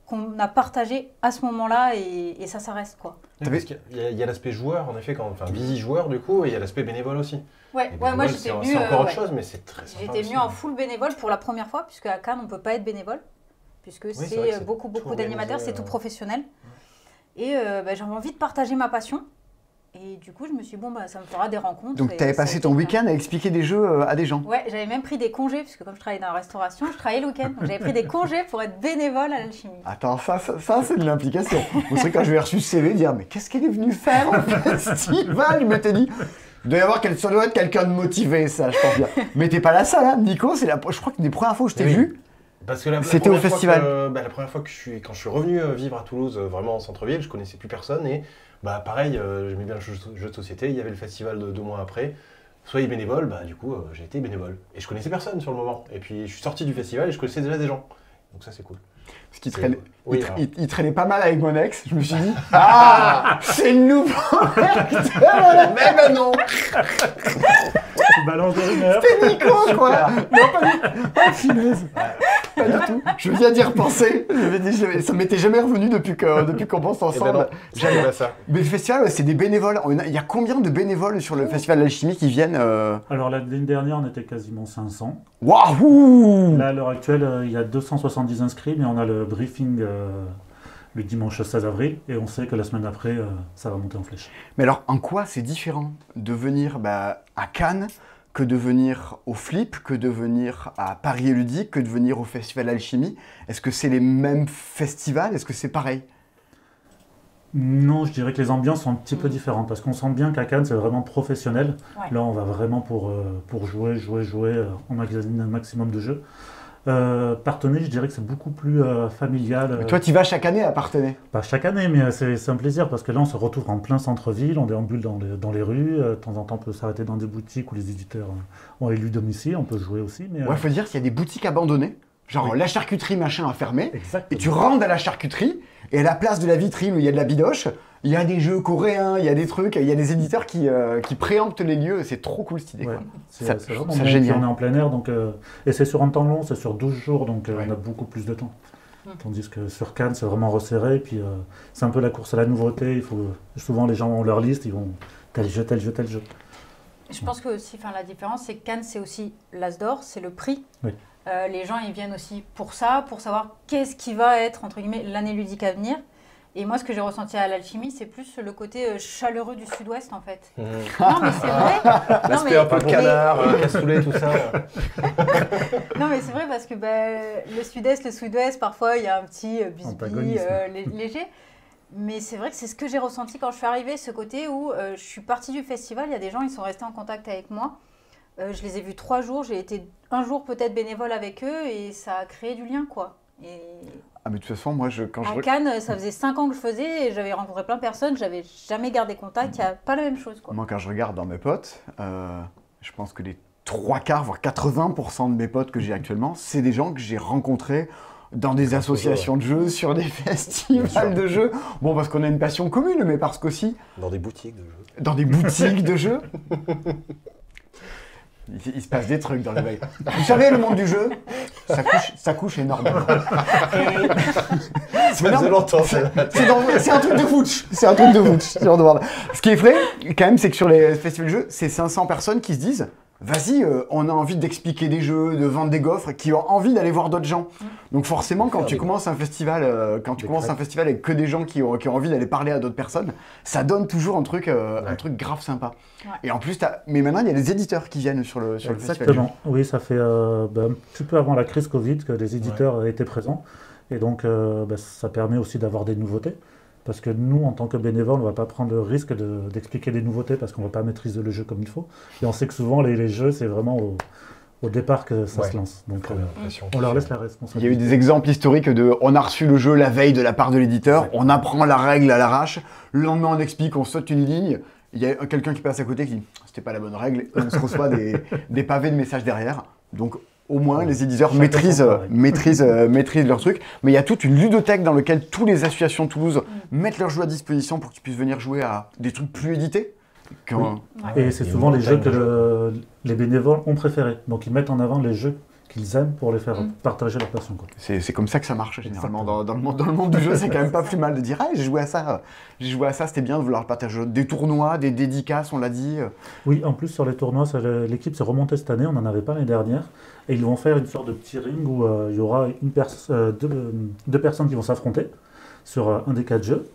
qu'on a partagés à ce moment-là. Et ça reste, quoi. Parce qu'il y a l'aspect joueur, en effet, enfin visi-joueur du coup, et il y a l'aspect bénévole aussi. Ouais, Et moi bénévole, j'étais venue. c'est encore autre ouais. chose, mais c'est très sympa. J'étais venue aussi. en full bénévole pour la première fois, puisque à Cannes, on ne peut pas être bénévole, puisque c'est vrai que c'est c'est beaucoup tout d'animateurs, c'est organisé, tout professionnel. Et j'avais envie de partager ma passion. Et du coup, je me suis dit, bon, ça me fera des rencontres. Donc, tu avais passé ton week-end à expliquer des jeux à des gens. Ouais, j'avais même pris des congés, puisque comme je travaillais dans la restauration, je travaillais le week-end. Donc, j'avais pris des congés pour être bénévole à l'alchimie. Attends, ça c'est de l'implication. Vous savez, quand je vais reçu ce CV, dire, mais qu'est-ce qu'elle est venue faire au festival? Il m'était dit, il doit y avoir ça doit être quelqu'un de motivé, ça, je pense bien. Mais t'es pas la seule, hein. Nico, je crois que des premières fois où je t'ai vu, parce que c'était au festival. La première fois quand je suis revenu vivre à Toulouse, vraiment en centre-ville, je connaissais plus personne et pareil, j'aimais bien le jeu de société. Il y avait le festival 2 mois après. Soyez bénévole, du coup j'ai été bénévole. Et je connaissais personne sur le moment. Et puis je suis sorti du festival et je connaissais déjà des gens. Donc ça c'est cool. Parce qu'il il traînait pas mal avec mon ex. Je me suis dit, c'est le nouveau acteur. Mais ben non. Balance de rumeurs. C'était Nico, quoi. Non, pas du tout. Oh, finesse. Pas du tout. Je viens d'y repenser. Ça m'était jamais revenu depuis qu'on pense ensemble. J'aime ça. Mais le festival, c'est des bénévoles. Il y a combien de bénévoles sur le festival d'alchimie qui viennent Alors l'année dernière, on était quasiment 500. Waouh! Là, à l'heure actuelle, il y a 270 inscrits, mais on a le briefing le dimanche 16 avril, et on sait que la semaine après, ça va monter en flèche. Mais alors, en quoi c'est différent de venir à Cannes que de venir au Flip, que de venir à Paris et Ludique, que de venir au Festival Alchimie? Est-ce que c'est les mêmes festivals? Est-ce que c'est pareil? Non, je dirais que les ambiances sont un petit peu différentes, parce qu'on sent bien qu'à Cannes, c'est vraiment professionnel. Ouais. Là, on va vraiment pour jouer, emmagasiner un maximum de jeux. Partenay, je dirais que c'est beaucoup plus familial. Mais toi, tu vas chaque année à Partenay? Pas chaque année, mais c'est un plaisir parce que là, on se retrouve en plein centre-ville, on déambule dans les rues. De temps en temps, on peut s'arrêter dans des boutiques où les éditeurs ont élu domicile, on peut jouer aussi. Mais, ouais, faut dire qu'il y a des boutiques abandonnées. Genre oui. La charcuterie machin a fermé. Exactement. Et tu rentres à la charcuterie et à la place de la vitrine où il y a de la bidoche, il y a des jeux coréens, il y a des trucs, il y a des éditeurs qui préemptent les lieux. C'est trop cool cette idée. Ouais, c'est vraiment génial. On est en plein air, donc, et c'est sur un temps long, c'est sur 12 jours, donc on a beaucoup plus de temps. Tandis que sur Cannes, c'est vraiment resserré, puis c'est un peu la course à la nouveauté. Souvent, les gens ont leur liste, ils vont tel jeu, tel jeu, tel jeu. Je pense que aussi, la différence, c'est que Cannes, c'est aussi l'As d'or, c'est le prix. Oui. Les gens, ils viennent aussi pour ça, pour savoir qu'est-ce qui va être, entre guillemets, l'année ludique à venir. Et moi, ce que j'ai ressenti à l'alchimie, c'est plus le côté chaleureux du sud-ouest, en fait. Non, mais c'est vrai. L'aspect un peu canard, cassoulet, tout ça. Non, mais c'est vrai parce que le sud-est, le sud-ouest, parfois, il y a un petit bisbis léger. Mais c'est vrai que c'est ce que j'ai ressenti quand je suis arrivée, ce côté où je suis partie du festival, il y a des gens, ils sont restés en contact avec moi. Je les ai vus 3 jours, j'ai été un jour peut-être bénévole avec eux et ça a créé du lien, quoi. Et... Ah mais de toute façon, moi, à Cannes, ça faisait 5 ans que je faisais et j'avais rencontré plein de personnes, j'avais jamais gardé contact, il n'y a pas la même chose, quoi. Moi, quand je regarde dans mes potes, je pense que les 3/4, voire 80% de mes potes que j'ai actuellement, c'est des gens que j'ai rencontrés dans des associations de jeux, sur des festivals de jeux. Bon, parce qu'on a une passion commune, mais parce qu'aussi... Dans des boutiques de jeux. Dans des boutiques de jeux. Il se passe des trucs dans l'éveil. Vous savez, le monde du jeu, ça couche énormément. Ça faisait longtemps. C'est un truc de fouch. C'est un truc de fouch. Ce qui est vrai, quand même, c'est que sur les festivals de jeux, c'est 500 personnes qui se disent vas-y, on a envie d'expliquer des jeux, de vendre des gaufres, qui ont envie d'aller voir d'autres gens. Donc forcément, quand tu commences un festival, avec que des gens qui ont envie d'aller parler à d'autres personnes, ça donne toujours un truc grave sympa. Ouais. Et en plus, mais maintenant, il y a des éditeurs qui viennent sur le festival. Exactement. Oui, ça fait un petit peu avant la crise Covid que les éditeurs étaient présents. Et donc, ça permet aussi d'avoir des nouveautés. Parce que nous, en tant que bénévoles, on ne va pas prendre le risque d'expliquer des nouveautés parce qu'on ne va pas maîtriser le jeu comme il faut. Et on sait que souvent, les jeux, c'est vraiment au départ que ça se lance. Donc, on leur laisse la responsabilité. Il y a eu des exemples historiques on a reçu le jeu la veille de la part de l'éditeur, on apprend la règle à l'arrache, le lendemain, on explique, on saute une ligne. Il y a quelqu'un qui passe à côté qui dit « c'était pas la bonne règle » et on se reçoit des pavés de messages derrière. Donc, au moins, les éditeurs maîtrisent leur truc. Mais il y a toute une ludothèque dans laquelle toutes les associations de Toulouse mettent leurs jeux à disposition pour que tu puisses venir jouer à des trucs plus édités. Oui. Et c'est souvent les jeux que les bénévoles ont préférés. Donc, ils mettent en avant les jeux qu'ils aiment pour les faire partager leur passion. C'est comme ça que ça marche généralement. Dans le monde du jeu, c'est quand même pas plus mal de dire « j'ai joué à ça, c'était bien de vouloir partager des tournois, des dédicaces, on l'a dit. » Oui, en plus sur les tournois, l'équipe s'est remontée cette année, on n'en avait pas l'année dernière. Et ils vont faire une sorte de petit ring où il y aura deux personnes qui vont s'affronter sur un des 4 jeux.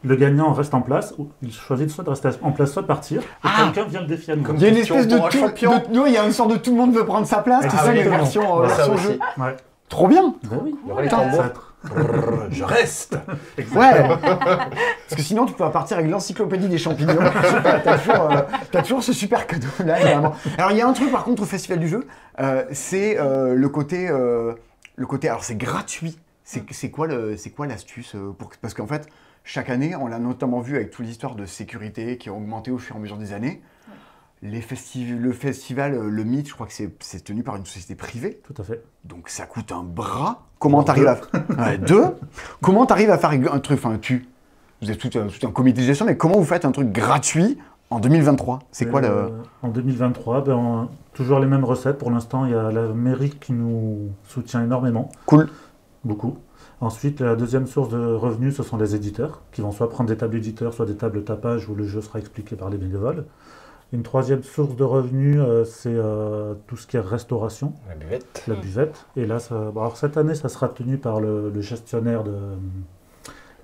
Le gagnant reste en place, ou il choisit soit de rester en place, soit de partir, et quelqu'un vient le défier à nouveau. Il y a une Question espèce de pour un tout. champion. Il y a une sorte de tout le monde veut prendre sa place, tout ça, les versions Ça version aussi. jeu. Ouais. Trop bien. Ben oui. Il y aura les Putain, tambours. Ça- Brrr, je reste. Ouais. Parce que sinon, tu peux partir avec l'encyclopédie des champignons. T'as toujours ce super cadeau-là, vraiment. Alors, il y a un truc, par contre, au Festival du Jeu, c'est le côté... alors, c'est gratuit. C'est quoi l'astuce parce qu'en fait, chaque année, on l'a notamment vu avec toute l'histoire de sécurité qui a augmenté au fur et à mesure des années. Le festival, le Mythe, je crois que c'est tenu par une société privée. Tout à fait. Donc ça coûte un bras. Comment t'arrives à... Ouais, deux. Comment t'arrives à faire un truc... Enfin, vous êtes tout un comité de gestion, mais comment vous faites un truc gratuit en 2023 ? C'est quoi le... En 2023, toujours les mêmes recettes. Pour l'instant, il y a la mairie qui nous soutient énormément. Cool. Beaucoup. Ensuite, la deuxième source de revenus, ce sont les éditeurs, qui vont soit prendre des tables éditeurs, soit des tables tapage où le jeu sera expliqué par les bénévoles. Une troisième source de revenus, c'est tout ce qui est restauration, La buvette. la buvette. Et là, alors cette année, ça sera tenu par le gestionnaire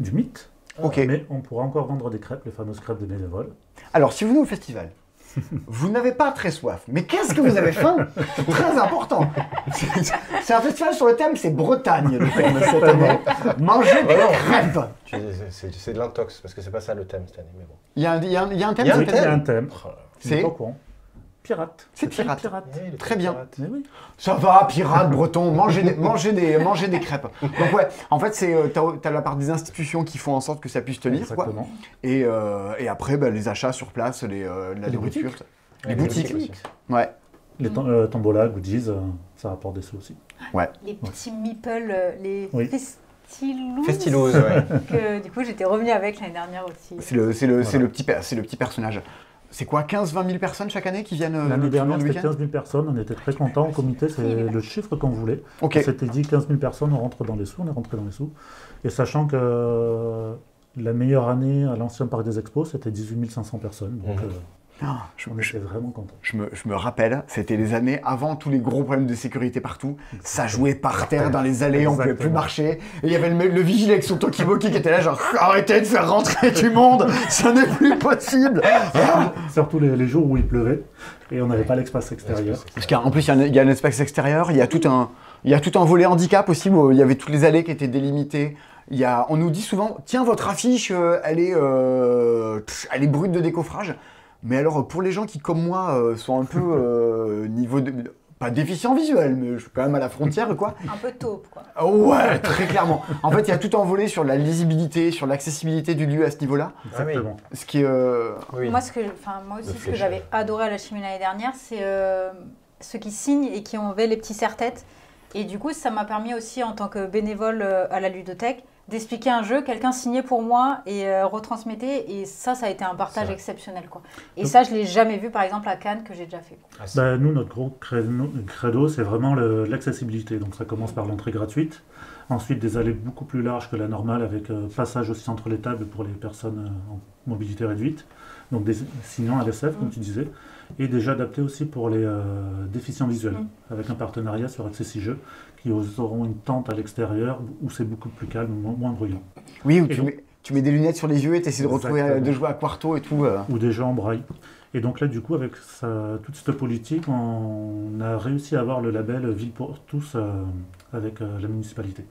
du Mythe. Ok. Mais on pourra encore vendre des crêpes, les fameuses crêpes des bénévoles. Alors, si vous venez au festival, vous n'avez pas très soif, mais qu'est-ce que vous avez faim ? C'est très important. C'est un festival sur le thème, c'est Bretagne, le thème cette année. Manger des crêpes. C'est de l'intox, parce que c'est pas ça le thème cette année. Mais bon. Il y a un thème Il y a un cette Il y a année un thème. C'est- C'est pas au courant. Pirate. C'est pirate. Très bien. Mais oui. Ça va, pirate, breton, manger des crêpes. Donc ouais, en fait, t'as la part des institutions qui font en sorte que ça puisse tenir, quoi. Exactement. Et après, les achats sur place, la nourriture, boutiques. les boutiques. aussi. Ouais. Les tombola, goodies, ça rapporte des sous aussi. Les petits meeples, les Oui. Festilose, ouais. que du coup j'étais revenue avec l'année dernière aussi. C'est le petit personnage. C'est quoi, 15-20 000 personnes chaque année qui viennent L'année tout le long dernière, du c'était week-end 15 000 personnes. On était très contents au comité. C'est le chiffre qu'on voulait. Ok. On s'était dit 15 000 personnes, on rentre dans les sous. On est rentré dans les sous. Et sachant que la meilleure année à l'ancien Parc des Expos, c'était 18 500 personnes. Donc Ah, je on était vraiment contents. me rappelle, c'était les années avant tous les gros problèmes de sécurité partout. Ça jouait par terre dans les allées, on pouvait plus Exactement. marcher. Et il y avait le vigile avec son talkie-walkie qui était là, genre arrêtez de faire rentrer du monde, ça n'est plus possible. Surtout les jours où il pleuvait et on n'avait pas l'espace extérieur. Parce qu'en plus, il y a un espace extérieur, il y a tout un volet handicap aussi, où il y avait toutes les allées qui étaient délimitées. On nous dit souvent, tiens, votre affiche, elle est brute de décoffrage. Mais alors, pour les gens qui, comme moi, sont un peu pas déficients visuels, mais je suis quand même à la frontière, quoi. Un peu taupe, quoi. Ouais, très clairement. En fait, il y a tout un volet sur la lisibilité, sur l'accessibilité du lieu à ce niveau-là. Exactement. Ce qui est... Oui. Moi aussi, ce que j'avais adoré à la Chimie l'année dernière, c'est ceux qui signent et qui ont les petits serre-têtes. Et du coup, ça m'a permis aussi, en tant que bénévole à la ludothèque, d'expliquer un jeu, quelqu'un signait pour moi et retransmettait, et ça a été un partage exceptionnel, quoi. Et ça, je l'ai jamais vu, par exemple, à Cannes, que j'ai déjà fait, quoi. Nous, notre gros credo, c'est vraiment l'accessibilité. Donc ça commence par l'entrée gratuite. Ensuite, des allées beaucoup plus larges que la normale, avec passage aussi entre les tables pour les personnes en mobilité réduite. Donc des signants à l'SF, comme tu disais. Et déjà adapté aussi pour les déficients visuels, avec un partenariat sur Accessi-Jeux, qui auront une tente à l'extérieur où c'est beaucoup plus calme, moins bruyant. Oui, où Et donc- tu mets des lunettes sur les yeux et tu essaies de retrouver, Exactement. de jouer à Quarto et tout. Ou des jeux en braille. Et donc là, du coup, avec toute cette politique, on a réussi à avoir le label Ville pour tous avec la municipalité.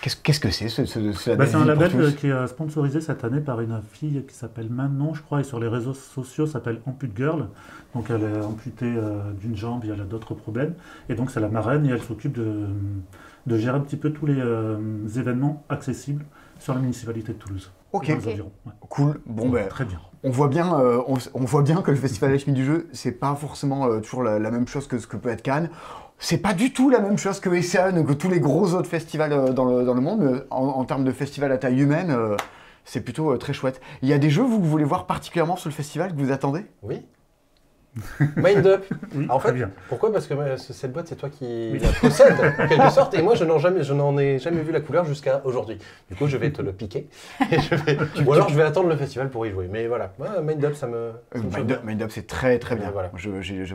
Qu'est-ce que c'est, ce C'est un label Ville label pour tous qui est sponsorisé cette année par une fille qui s'appelle Manon, je crois, et sur les réseaux sociaux s'appelle Ampute Girl. Donc elle est amputée d'une jambe et elle a d'autres problèmes. Et donc c'est la marraine et elle s'occupe de gérer un petit peu tous les événements accessibles sur la municipalité de Toulouse. Ok. Dans les environs. Ouais. Cool. Bon, ben, Très bien. on voit bien que le Festival de la Chimie du Jeu, c'est pas forcément toujours la même chose que ce que peut être Cannes. C'est pas du tout la même chose que Essen, que tous les gros autres festivals dans le monde, mais en termes de festival à taille humaine, c'est plutôt très chouette. Il y a des jeux, vous voulez voir particulièrement sur le festival, que vous attendez ? Oui. Mind Up. Oui, En très fait, bien. pourquoi ? Parce que cette boîte, c'est toi qui la possède, en quelque sorte, et moi, je n'en ai jamais vu la couleur jusqu'à aujourd'hui. Du coup, je vais te le piquer, ou alors je vais attendre le festival pour y jouer. Mais voilà, Mind Up, ça me chauffe bien. Mind Up, c'est très très bien. Voilà.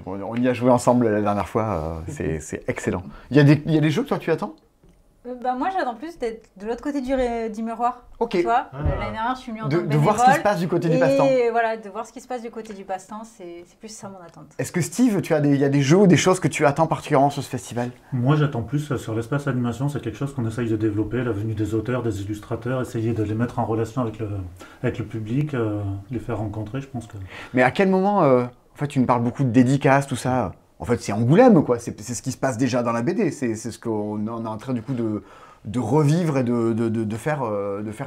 On y a joué ensemble la dernière fois, c'est excellent. Il y a des jeux que toi tu attends ? Moi, j'attends plus d'être de l'autre côté du miroir. Ok. Tu vois, l'année dernière, je suis venue en tant que De voir ce qui se passe du côté du passe-temps. Et voilà, de voir ce qui se passe du côté du passe-temps, c'est plus ça mon attente. Est-ce que Steve, il y a des jeux ou des choses que tu attends particulièrement sur ce festival? Moi, j'attends plus sur l'espace animation. C'est quelque chose qu'on essaye de développer, la venue des auteurs, des illustrateurs, essayer de les mettre en relation avec le public, les faire rencontrer, je pense que... Mais à quel moment, en fait, tu me parles beaucoup de dédicaces, tout ça. En fait, c'est Angoulême, quoi. C'est ce qui se passe déjà dans la BD. C'est ce qu'on est en train, du coup, de revivre et de faire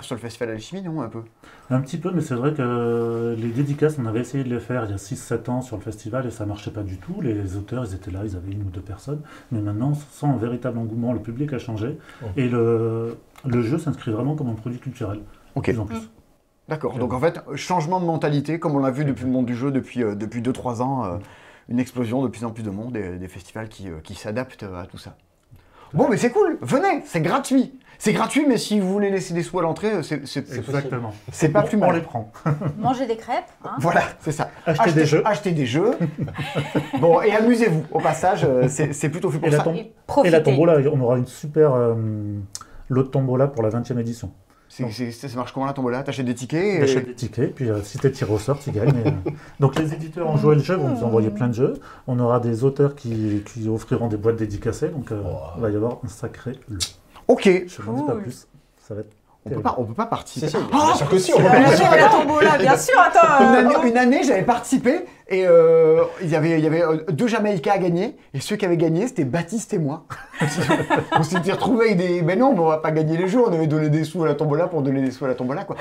sur le Festival Alchimie, non, un peu? Un petit peu, mais c'est vrai que les dédicaces, on avait essayé de les faire il y a 6-7 ans sur le festival et ça marchait pas du tout. Les auteurs, ils étaient là, ils avaient 1 ou 2 personnes. Mais maintenant, sans un véritable engouement, le public a changé. Et le jeu s'inscrit vraiment comme un produit culturel. Ok. De plus en plus. D'accord. Donc, en fait, changement de mentalité, comme on l'a vu depuis le monde du jeu depuis 2-3 ans. Une explosion de plus en plus de monde, des festivals qui s'adaptent à tout ça. Bon, mais c'est cool, venez, c'est gratuit. C'est gratuit, mais si vous voulez laisser des sous à l'entrée, c'est Exactement. C'est pas plus mal. On les prend. Manger des crêpes. Hein. Voilà, c'est ça. Achetez des jeux. Bon, et amusez-vous. Au passage, c'est plutôt fait pour ça. Et la tombola, on aura une super lot de tombola pour la 20e édition. Ça marche comment la tombola? T'achètes des tickets? T'achètes des tickets, puis si t'es tiré au sort, tu gagnes. Donc les éditeurs ont joué le jeu, vont nous envoyer plein de jeux. On aura des auteurs qui offriront des boîtes dédicacées, donc il va y avoir un sacré lot. Ok. Je n'en dis pas plus, ça va être... On peut pas participer. Bien sûr que si, on peut Bien sûr, la tombola, bien sûr, attends. Une année, j'avais participé et il y avait 2 Jamaïcains à gagner. Et ceux qui avaient gagné, c'était Baptiste et moi. On s'était retrouvés avec des... Ben non, mais on va pas gagner les jeux. On avait donné des sous à la tombola pour donner des sous à la tombola, quoi.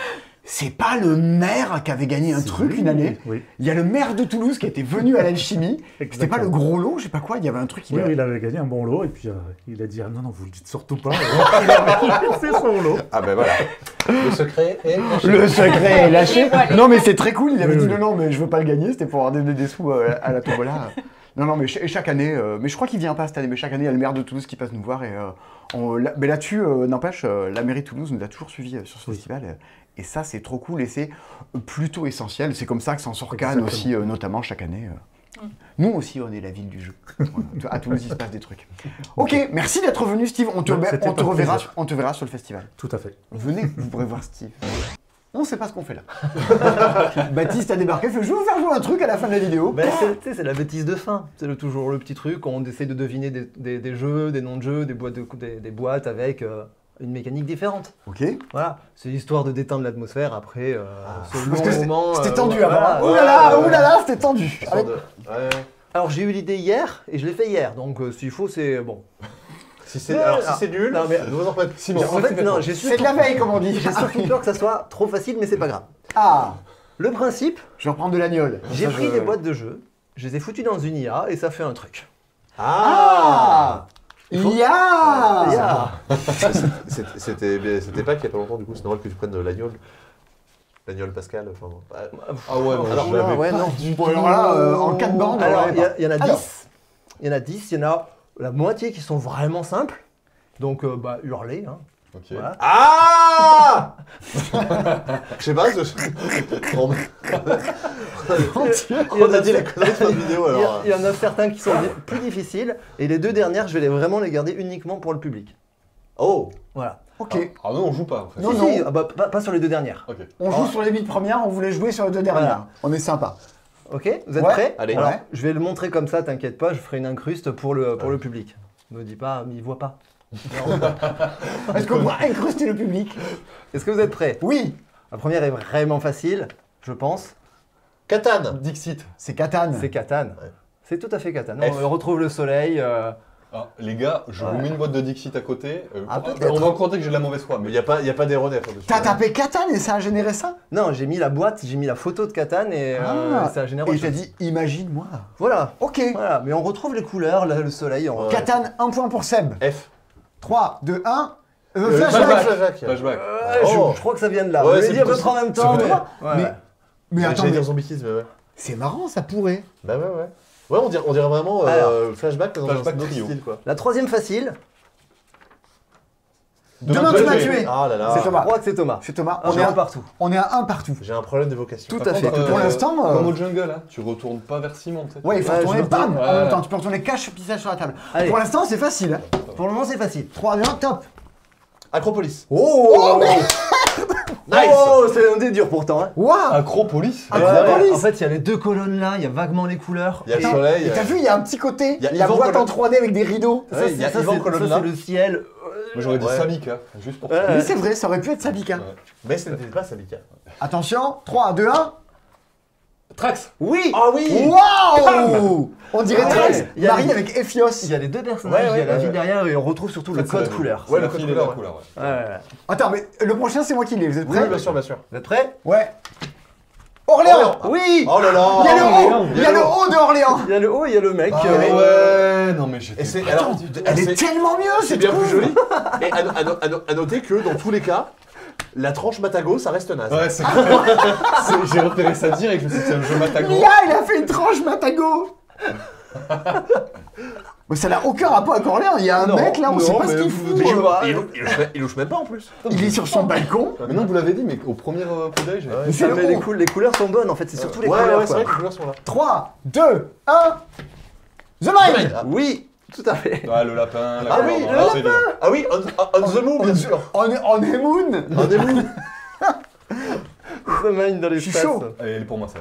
C'est pas le maire qui avait gagné un truc une année. Oui. Il y a le maire de Toulouse qui était venu à l'alchimie. C'était pas le gros lot, je sais pas quoi. Il y avait un truc qui... Oui, il avait gagné un bon lot et puis il a dit « Ah non, vous le dites surtout pas. » C'est son lot. Ah ben voilà. Le secret est lâché. Le secret est lâché. Non, mais c'est très cool. Il avait dit oui. non, mais je veux pas le gagner. C'était pour avoir des sous à la tombola. Non, mais chaque année, mais je crois qu'il vient pas cette année, mais chaque année, il y a le maire de Toulouse qui passe nous voir. Mais là-dessus, n'empêche, la mairie de Toulouse nous a toujours suivis sur ce festival. Et ça, c'est trop cool et c'est plutôt essentiel. C'est comme ça que s'en sort Cannes aussi, notamment chaque année. Nous aussi, on est la ville du jeu. Voilà. À Toulouse, il se passe des trucs. Ok, merci d'être venu, Steve. On te verra sur le festival. Tout à fait. Venez, vous pourrez voir Steve. On ne sait pas ce qu'on fait là. Baptiste a débarqué, fait je vais vous faire jouer un truc à la fin de la vidéo. Ben, c'est la bêtise de fin. C'est toujours le petit truc, on essaie de deviner des jeux, des noms de jeux, des boîtes avec une mécanique différente. Ok. Voilà, c'est l'histoire de détendre l'atmosphère après ce long moment. C'était tendu avant. Voilà. Ouh là là, c'était tendu. Alors j'ai eu l'idée hier et je l'ai fait hier, donc s'il faut c'est bon. Si c'est nul, non, mais, nous en fait Simon. En fait, non, c'est de la veille, comme on dit. J'ai surtout peur que ça soit trop facile, mais c'est pas grave. Ah. Le principe, je vais reprendre de l'agnole. J'ai pris des boîtes de jeux, je les ai foutues dans une IA et ça fait un truc. Ah. IA. C'était pas qu'il y a pas longtemps, du coup, c'est normal que tu prennes l'agnole. L'agnole Pascal, enfin... Ah ouais, non. Alors là, en 4 bandes... Alors, il y en a 10. Il y en a 10, il y en a la moitié qui sont vraiment simples. Donc, hurler, hein. Ok. Voilà. Ah. Je sais pas, on a dit la connerie de fin de vidéo, alors... Il y en a certains qui sont plus difficiles, et les 2 dernières, je vais vraiment les garder uniquement pour le public. Oh. Voilà. Ok. Alors nous, on joue pas, en fait. Non, Si, pas sur les 2 dernières. Ok. On joue sur les 8 premières, on voulait jouer sur les 2 dernières. Voilà. On est sympa. Ok, vous êtes prêts? Allez. Alors, je vais le montrer comme ça, t'inquiète pas, je ferai une incruste pour le public. Ne dis pas, mais il voit pas. Est-ce qu'on va incruster le public? Est-ce que vous êtes prêts? Oui. La première est vraiment facile, je pense. Catan. Dixit. C'est Catan. C'est Catan. Ouais. C'est tout à fait Catan. F. On retrouve le soleil. Ah, les gars, je vous mets une boîte de Dixit à côté. peut-être. On va compter que j'ai de la mauvaise foi. Mais il n'y a pas d'erronef. T'as tapé Catan et ça a généré ça? Non, j'ai mis la boîte, j'ai mis la photo de Catan et ça a généré. Et t'as dit imagine-moi. Voilà. Ok. Voilà, mais on retrouve les couleurs, là, le soleil. Catan, 1 point pour Seb. F. 3, 2, 1. Flashback. Je crois que ça vient de là. Ouais, On c'est les dit à peu plutôt- près en même temps. c'est Mais attends, J'allais dire Zombie Kids, mais ouais. c'est marrant, ça pourrait. Bah ouais. Ouais, on dirait vraiment flashback dans Flashback un autre trio. style, quoi. La troisième facile, Demain tu m'as tué. Ah là là. C'est je Thomas. crois que c'est Thomas. C'est Thomas. On est un partout. On est à 1 partout. J'ai un problème d'évocation. Tout à fait. Pour l'instant, Comme au jungle, hein. Tu retournes pas vers Simon, tu sais. ouais, il faut Ouais, retourner je bam retourne. en même temps. Tu peux retourner cache pissage sur la table. Allez. Pour l'instant, c'est facile. Pour le moment, c'est facile. 3, 2, 1, top. Acropolis. Oh, Nice. Oh, c'est un dé dur pourtant. Hein. Waouh. Acropolis. Acropolis. En fait, il y a les deux colonnes là, il y a vaguement les couleurs. Il y a le soleil. Et t'as vu, il y a un petit côté, Il y a la Yvan boîte en Colonna. 3D avec des rideaux. Ouais, il y a ça, Yvan c'est Colonna. le ciel. Moi j'aurais dit Ouais. Samika, juste pour Ouais. Mais c'est vrai, ça aurait pu être Sabika. Ouais. Mais ce n'était pas Salika. Attention, 3, 2, 1. Trax. Oui. Ah oui. Waouh. On dirait Ah Trax, ouais. Il y a marié les- avec Ephios. Il y a les deux personnages, Ouais, il y a la ouais, ville ouais. derrière et on retrouve surtout le code couleur. Ouais, le le code fil et couleur, la ouais. couleur. Ouais. Ouais. Attends, mais le prochain, c'est moi qui l'ai. Vous êtes Oui, prêts? bien sûr, bien sûr. Vous êtes prêts? Ouais. Orléans. Oui. Oh là là. Il y a le haut. Il y a le haut. haut de Orléans. Il y a le haut, il y a le mec. Ah Ouais, non mais j'étais. Et c'est pas- alors, Elle c'est- est tellement mieux, c'est cette bien plus couve. joli. Et à noter que dans tous les cas, la tranche Matago, ça reste naze. Ouais, c'est j'ai repéré ça direct, je me suis dit c'est un jeu Matago. Là, il a fait une tranche Matago. Mais ça n'a aucun rapport avec Orléans. Il y a un Non, mec là, on sait non, pas ce mais qu'il vous- fout. mais je vois. Il louche même pas en plus. Il est sur son balcon. Mais non, vous l'avez dit, mais au premier coup d'œil, j'ai. Mais c'est Ah, mais le les, haut. les couleurs sont bonnes en fait, c'est surtout les Ouais, couleurs. ouais, c'est quoi. vrai que les couleurs sont là. 3, 2, 1. The Mind. Ah. Oui, tout à fait. Ah, le lapin, la Ah couleur, oui, voilà, c'est bien. Ah oui, on the move, bien sûr. On est moon. On the move. The Mind dans Je suis l'espace. chaud. Allez, elle est pour moi, ça.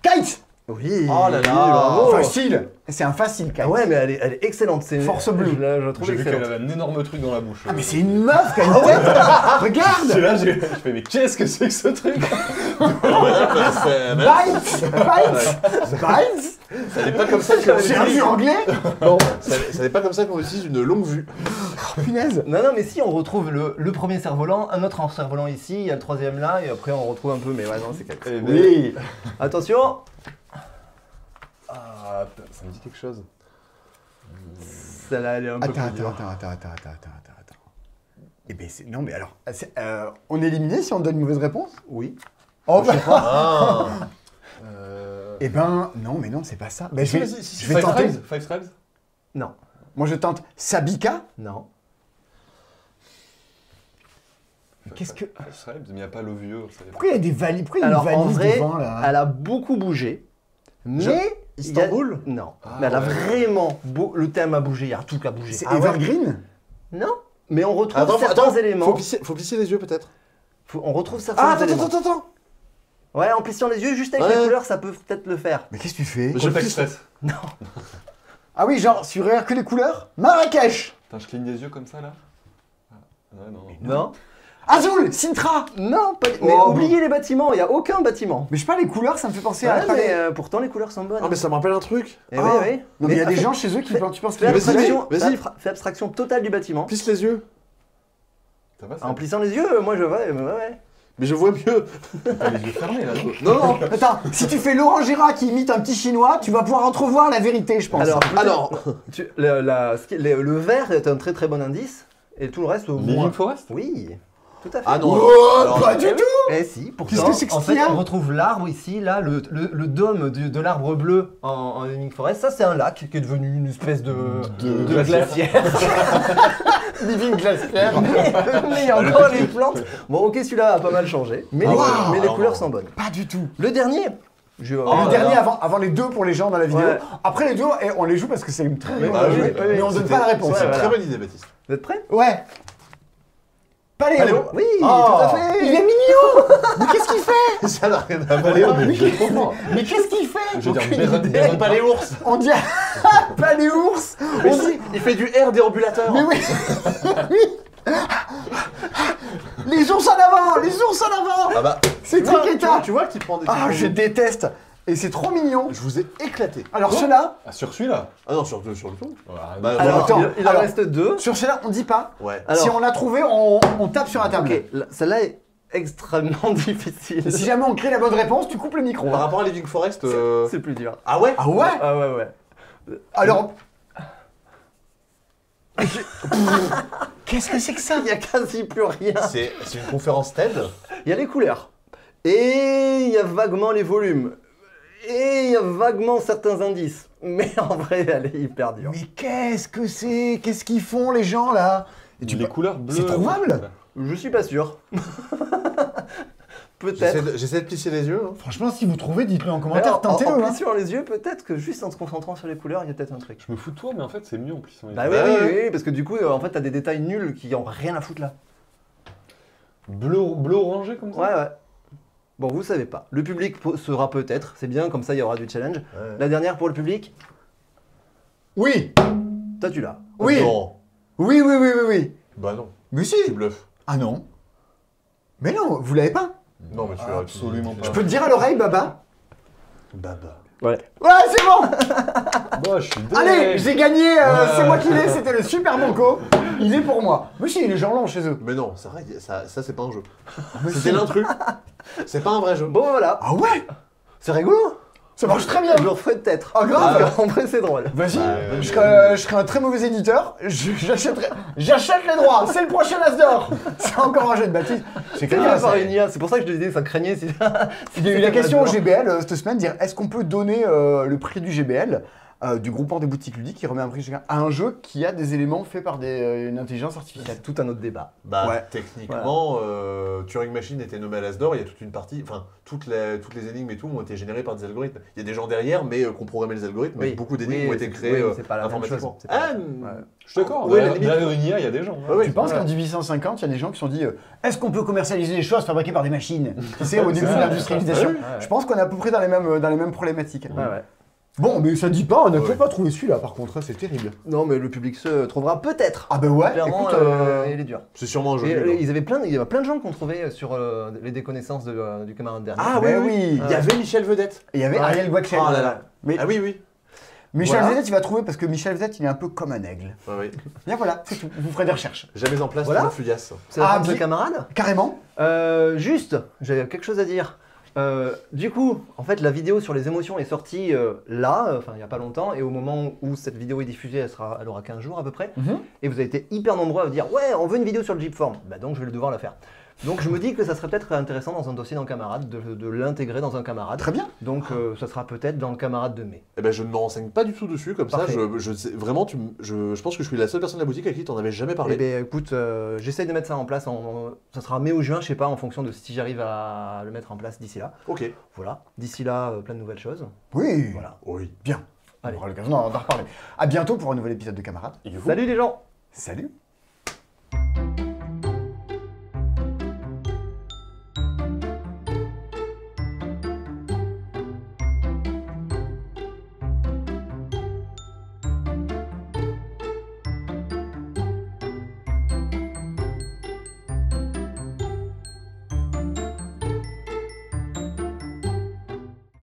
Kite. Oui. Oh là là. bravo. Facile. C'est un facile, Kite. Ah ouais, mais elle est excellente. C'est Force bleue. Je la trouve J'ai vu qu'elle excellente. avait un énorme truc dans la bouche. Ah, mais c'est une meuf qui a une tête. C'est Regarde. là, je fais, mais qu'est-ce que c'est que ce truc? Bites. Bites. Ça n'est pas comme ça qu'on J'ai un vu anglais. Ça n'est pas comme ça qu'on utilise une longue vue. Punaise. Non, mais si, on retrouve le premier cerf-volant, un autre en cerf-volant ici, il y a le troisième là, et après on retrouve un peu, mais ouais, non, c'est quelque chose. Oui. Attention. Ah, putain, ça me dit quelque chose. Celle-là, elle est un peu Attends. plus dure. Eh ben c'est... Non mais alors, on est éliminé si on donne une mauvaise réponse? Oui. Oh bah... Ah. Eh ben, non mais non, c'est pas ça. Ben, je vais Five tenter. Tribes Five Tribes Non. Moi je tente Sabika. Non. Qu'est-ce que... Five Tribes, mais il n'y a pas le vieux. Pourquoi il y a des valises? Pourquoi il y a Alors une en valise vrai, devant là? elle a beaucoup bougé, mais... Istanbul? Non. Ah, mais elle a ouais. vraiment... Le thème a bougé, il y a tout qui a bougé. C'est Ah ouais. Evergreen? Non. Mais on retrouve Attends, certains éléments. faut plisser les yeux peut-être. On retrouve certains Ah, éléments. attends. Ouais, en plissant les yeux, juste avec Ouais. les couleurs, ça peut peut-être le faire. Mais qu'est-ce que tu fais? Je fais express. Ah oui, genre, si tu regardes que les couleurs? Marrakech. Attends, je cligne des yeux comme ça là. Ah, ouais, non. Non. Azul, Sintra. Non, pas... mais Oh, oubliez les bâtiments, il n'y a aucun bâtiment. Mais je sais pas, les couleurs, ça me fait penser Ouais, à... mais pourtant les couleurs sont bonnes. Ah mais ça me rappelle un truc. Eh Ah. oui, oui. Non mais il y a des fais- gens chez eux qui fais- tu penses Fais qu'ils... Vas-y, abstraction, vas-y. fais abstraction totale du bâtiment. Plisse les yeux. Ça va, ça En plissant les yeux, moi je vois, ouais. Mais je vois mieux. T'as les yeux fermés là. Non. Attends, si tu fais Laurent Gérard qui imite un petit chinois, tu vas pouvoir entrevoir la vérité, je pense. Alors. Le vert est un très très bon indice, et tout le reste au moins. Living Forest? Oui, tout à fait. Ah non. Oh, alors, pas du tout. Eh si, pourtant, Qu'est-ce que c'est que en ce fait, qu'il y a on retrouve l'arbre ici, là, le dôme de l'arbre bleu en Living Forest. Ça, c'est un lac qui est devenu une espèce de glacière. Living Glacière. Mais il y a encore les plantes. Bon, ok, celui-là a pas mal changé, mais les, Wow. mais les couleurs sont bonnes. Pas du tout. Le dernier, le dernier avant les deux pour les gens dans la vidéo. Ouais. Après les deux, on les joue parce que c'est une très rigolo bah à oui, jouer, oui, mais on donne pas la réponse. C'est une Ouais, très voilà. bonne idée, Baptiste. Vous êtes prêts? Ouais. Paléo. Oui, Oh. tout à fait. Il est mignon. Mais qu'est-ce qu'il fait? Ça n'a rien à voir. Mais qu'est-ce qu'il fait? Je veux dire, Aucune idée. Béron- Pas les ours. On dit pas les ours. Mais On si, dit il fait du air déambulateur. mais oui. Oui. Les ours en avant, les ours en avant. Ah bah, C'est Triqueta. tu vois qu'il prend des. Ah, je déteste. Et c'est trop mignon. Je vous ai éclaté. Alors ceux-là, Ah, sur celui-là? Ah non, sur le ton. Ouais, Bah, Alors, attends, il en alors- reste deux. sur ceux-là, on dit pas. Ouais. Alors- Si on a trouvé, on tape sur la table. Ok, celle-là est extrêmement difficile. Et si jamais on crée la bonne réponse, tu coupes le micro. Par rapport à Living Forest. C'est plus dur. Ah ouais. Ah ouais. Ah ouais. Alors. Qu'est-ce que c'est que ça? Il y a quasi plus rien. C'est une conférence TED. Il y a les couleurs. Et il y a vaguement les volumes. Et il y a vaguement certains indices. Mais en vrai, elle est hyper dure. Mais qu'est-ce que c'est? Qu'est-ce qu'ils font les gens là? Et les couleurs bleues. C'est trouvable? Je suis pas sûr. peut-être. J'essaie de plisser les yeux. Hein. Franchement, si vous trouvez, dites-le en commentaire, Alors, tentez-le. en hein. plissant les yeux, peut-être que juste en se concentrant sur les couleurs, il y a peut-être un truc. Je me fous de toi, mais en fait, c'est mieux en plissant les Bah yeux. oui, oui, oui, parce que du coup, en fait, t'as des détails nuls qui ont rien à foutre là. Bleu orangé comme ça. Ouais. Bon, vous savez pas. Le public sera peut-être, c'est bien, comme ça il y aura du challenge. Ouais. La dernière pour le public, Oui. toi tu l'as. Oui. Non. Oui. Bah non. Mais si. Tu bluffes. Ah non. Mais non, vous l'avez pas. Non, mais tu l'as Absolument pas. Je peux te dire à l'oreille, Baba. Baba. Ouais, c'est bon. Bah, je suis Allez, j'ai gagné. C'est moi qui l'ai. C'était le super banco. Il est pour moi. Mais si, les gens l'ont chez eux. Mais non, c'est vrai, ça c'est pas un jeu. Mais C'était si. l'intrus. C'est pas un vrai jeu. Bon voilà, Ah ouais. c'est rigolo. Ça marche très bien. Je le referai peut-être. Ah grave. En vrai c'est drôle. Vas-y, Bah, je serai un très mauvais éditeur, j'achète les droits, c'est le prochain As d'or. C'est encore un jeu de bâtisse. C'est C'est clair, fait par ça. une IA, c'est pour ça que je te disais, ça craignait si... Il y a eu la question au GBL cette semaine, dire est-ce qu'on peut donner le prix du GBL, du groupement des boutiques ludiques, qui remet un prix chacun, à un jeu qui a des éléments faits par une intelligence artificielle. C'est tout un autre débat. Bah, Ouais. techniquement, Turing Machine était nommé à l'As d'or, il y a toute une partie, enfin, toutes les énigmes et tout ont été générées par des algorithmes. Il y a des gens derrière, mais qui ont programmé les algorithmes, mais beaucoup d'énigmes ont été créées c'est pas la même chose. informatiquement. C'est pas- Ah, Ouais. Je suis d'accord. Ouais, la Derrière limite. une IA, il y a des gens. ouais, ouais. Tu penses qu'en 1850, il y a des gens qui se sont dit est-ce qu'on peut commercialiser des choses fabriquées par des machines? Tu sais, au début de l'industrialisation. Ouais. Je pense qu'on est à peu près dans les mêmes problématiques. Ouais. Bon, mais ça dit pas, on n'a Ouais. toujours pas trouvé celui-là par contre, c'est terrible. Non mais le public se trouvera peut-être. Ah bah ouais, Clairement, écoute, il est dur. C'est sûrement un jeu. Et, nul, hein. il y avait plein de gens qu'on trouvait sur les déconnaissances du camarade dernier. Ah Ben oui, oui. Il y avait Michel Vedette. Et il y avait Ouais. Ariel Guachel. Oh là là. Mais Ah oui. Michel Voilà. Vedette, il va trouver parce que Michel Vedette, il est un peu comme un aigle. Ouais, ouais. Bien voilà, c'est tout. Vous ferez des recherches. Jamais en place Voilà. pour le Fudias. C'est la Ah, fin de ce bien. camarade. Carrément. Juste, j'avais quelque chose à dire. Du coup, en fait, la vidéo sur les émotions est sortie là, enfin il n'y a pas longtemps, et au moment où cette vidéo est diffusée, elle aura 15 jours à peu près. Et vous avez été hyper nombreux à me dire ouais, on veut une vidéo sur le Jeepform. Bah donc je vais devoir la faire. Donc je me dis que ça serait peut-être intéressant dans un dossier d'un camarade de l'intégrer dans un camarade. Très bien. Donc ça sera peut-être dans le camarade de mai. Eh ben, je ne me renseigne pas du tout dessus, comme Parfait. ça, je sais, vraiment, je pense que je suis la seule personne de la boutique à qui tu n'en avais jamais Eh parlé. ben écoute, j'essaye de mettre ça en place, ça sera mai ou juin, je sais pas, en fonction de si j'arrive à le mettre en place d'ici là. Ok. Voilà, d'ici là, plein de nouvelles choses. Oui. Voilà. Oui. Bien. Allez. On aura l'occasion d'en reparler. À bientôt pour un nouvel épisode de Camarades. Salut les gens! Salut.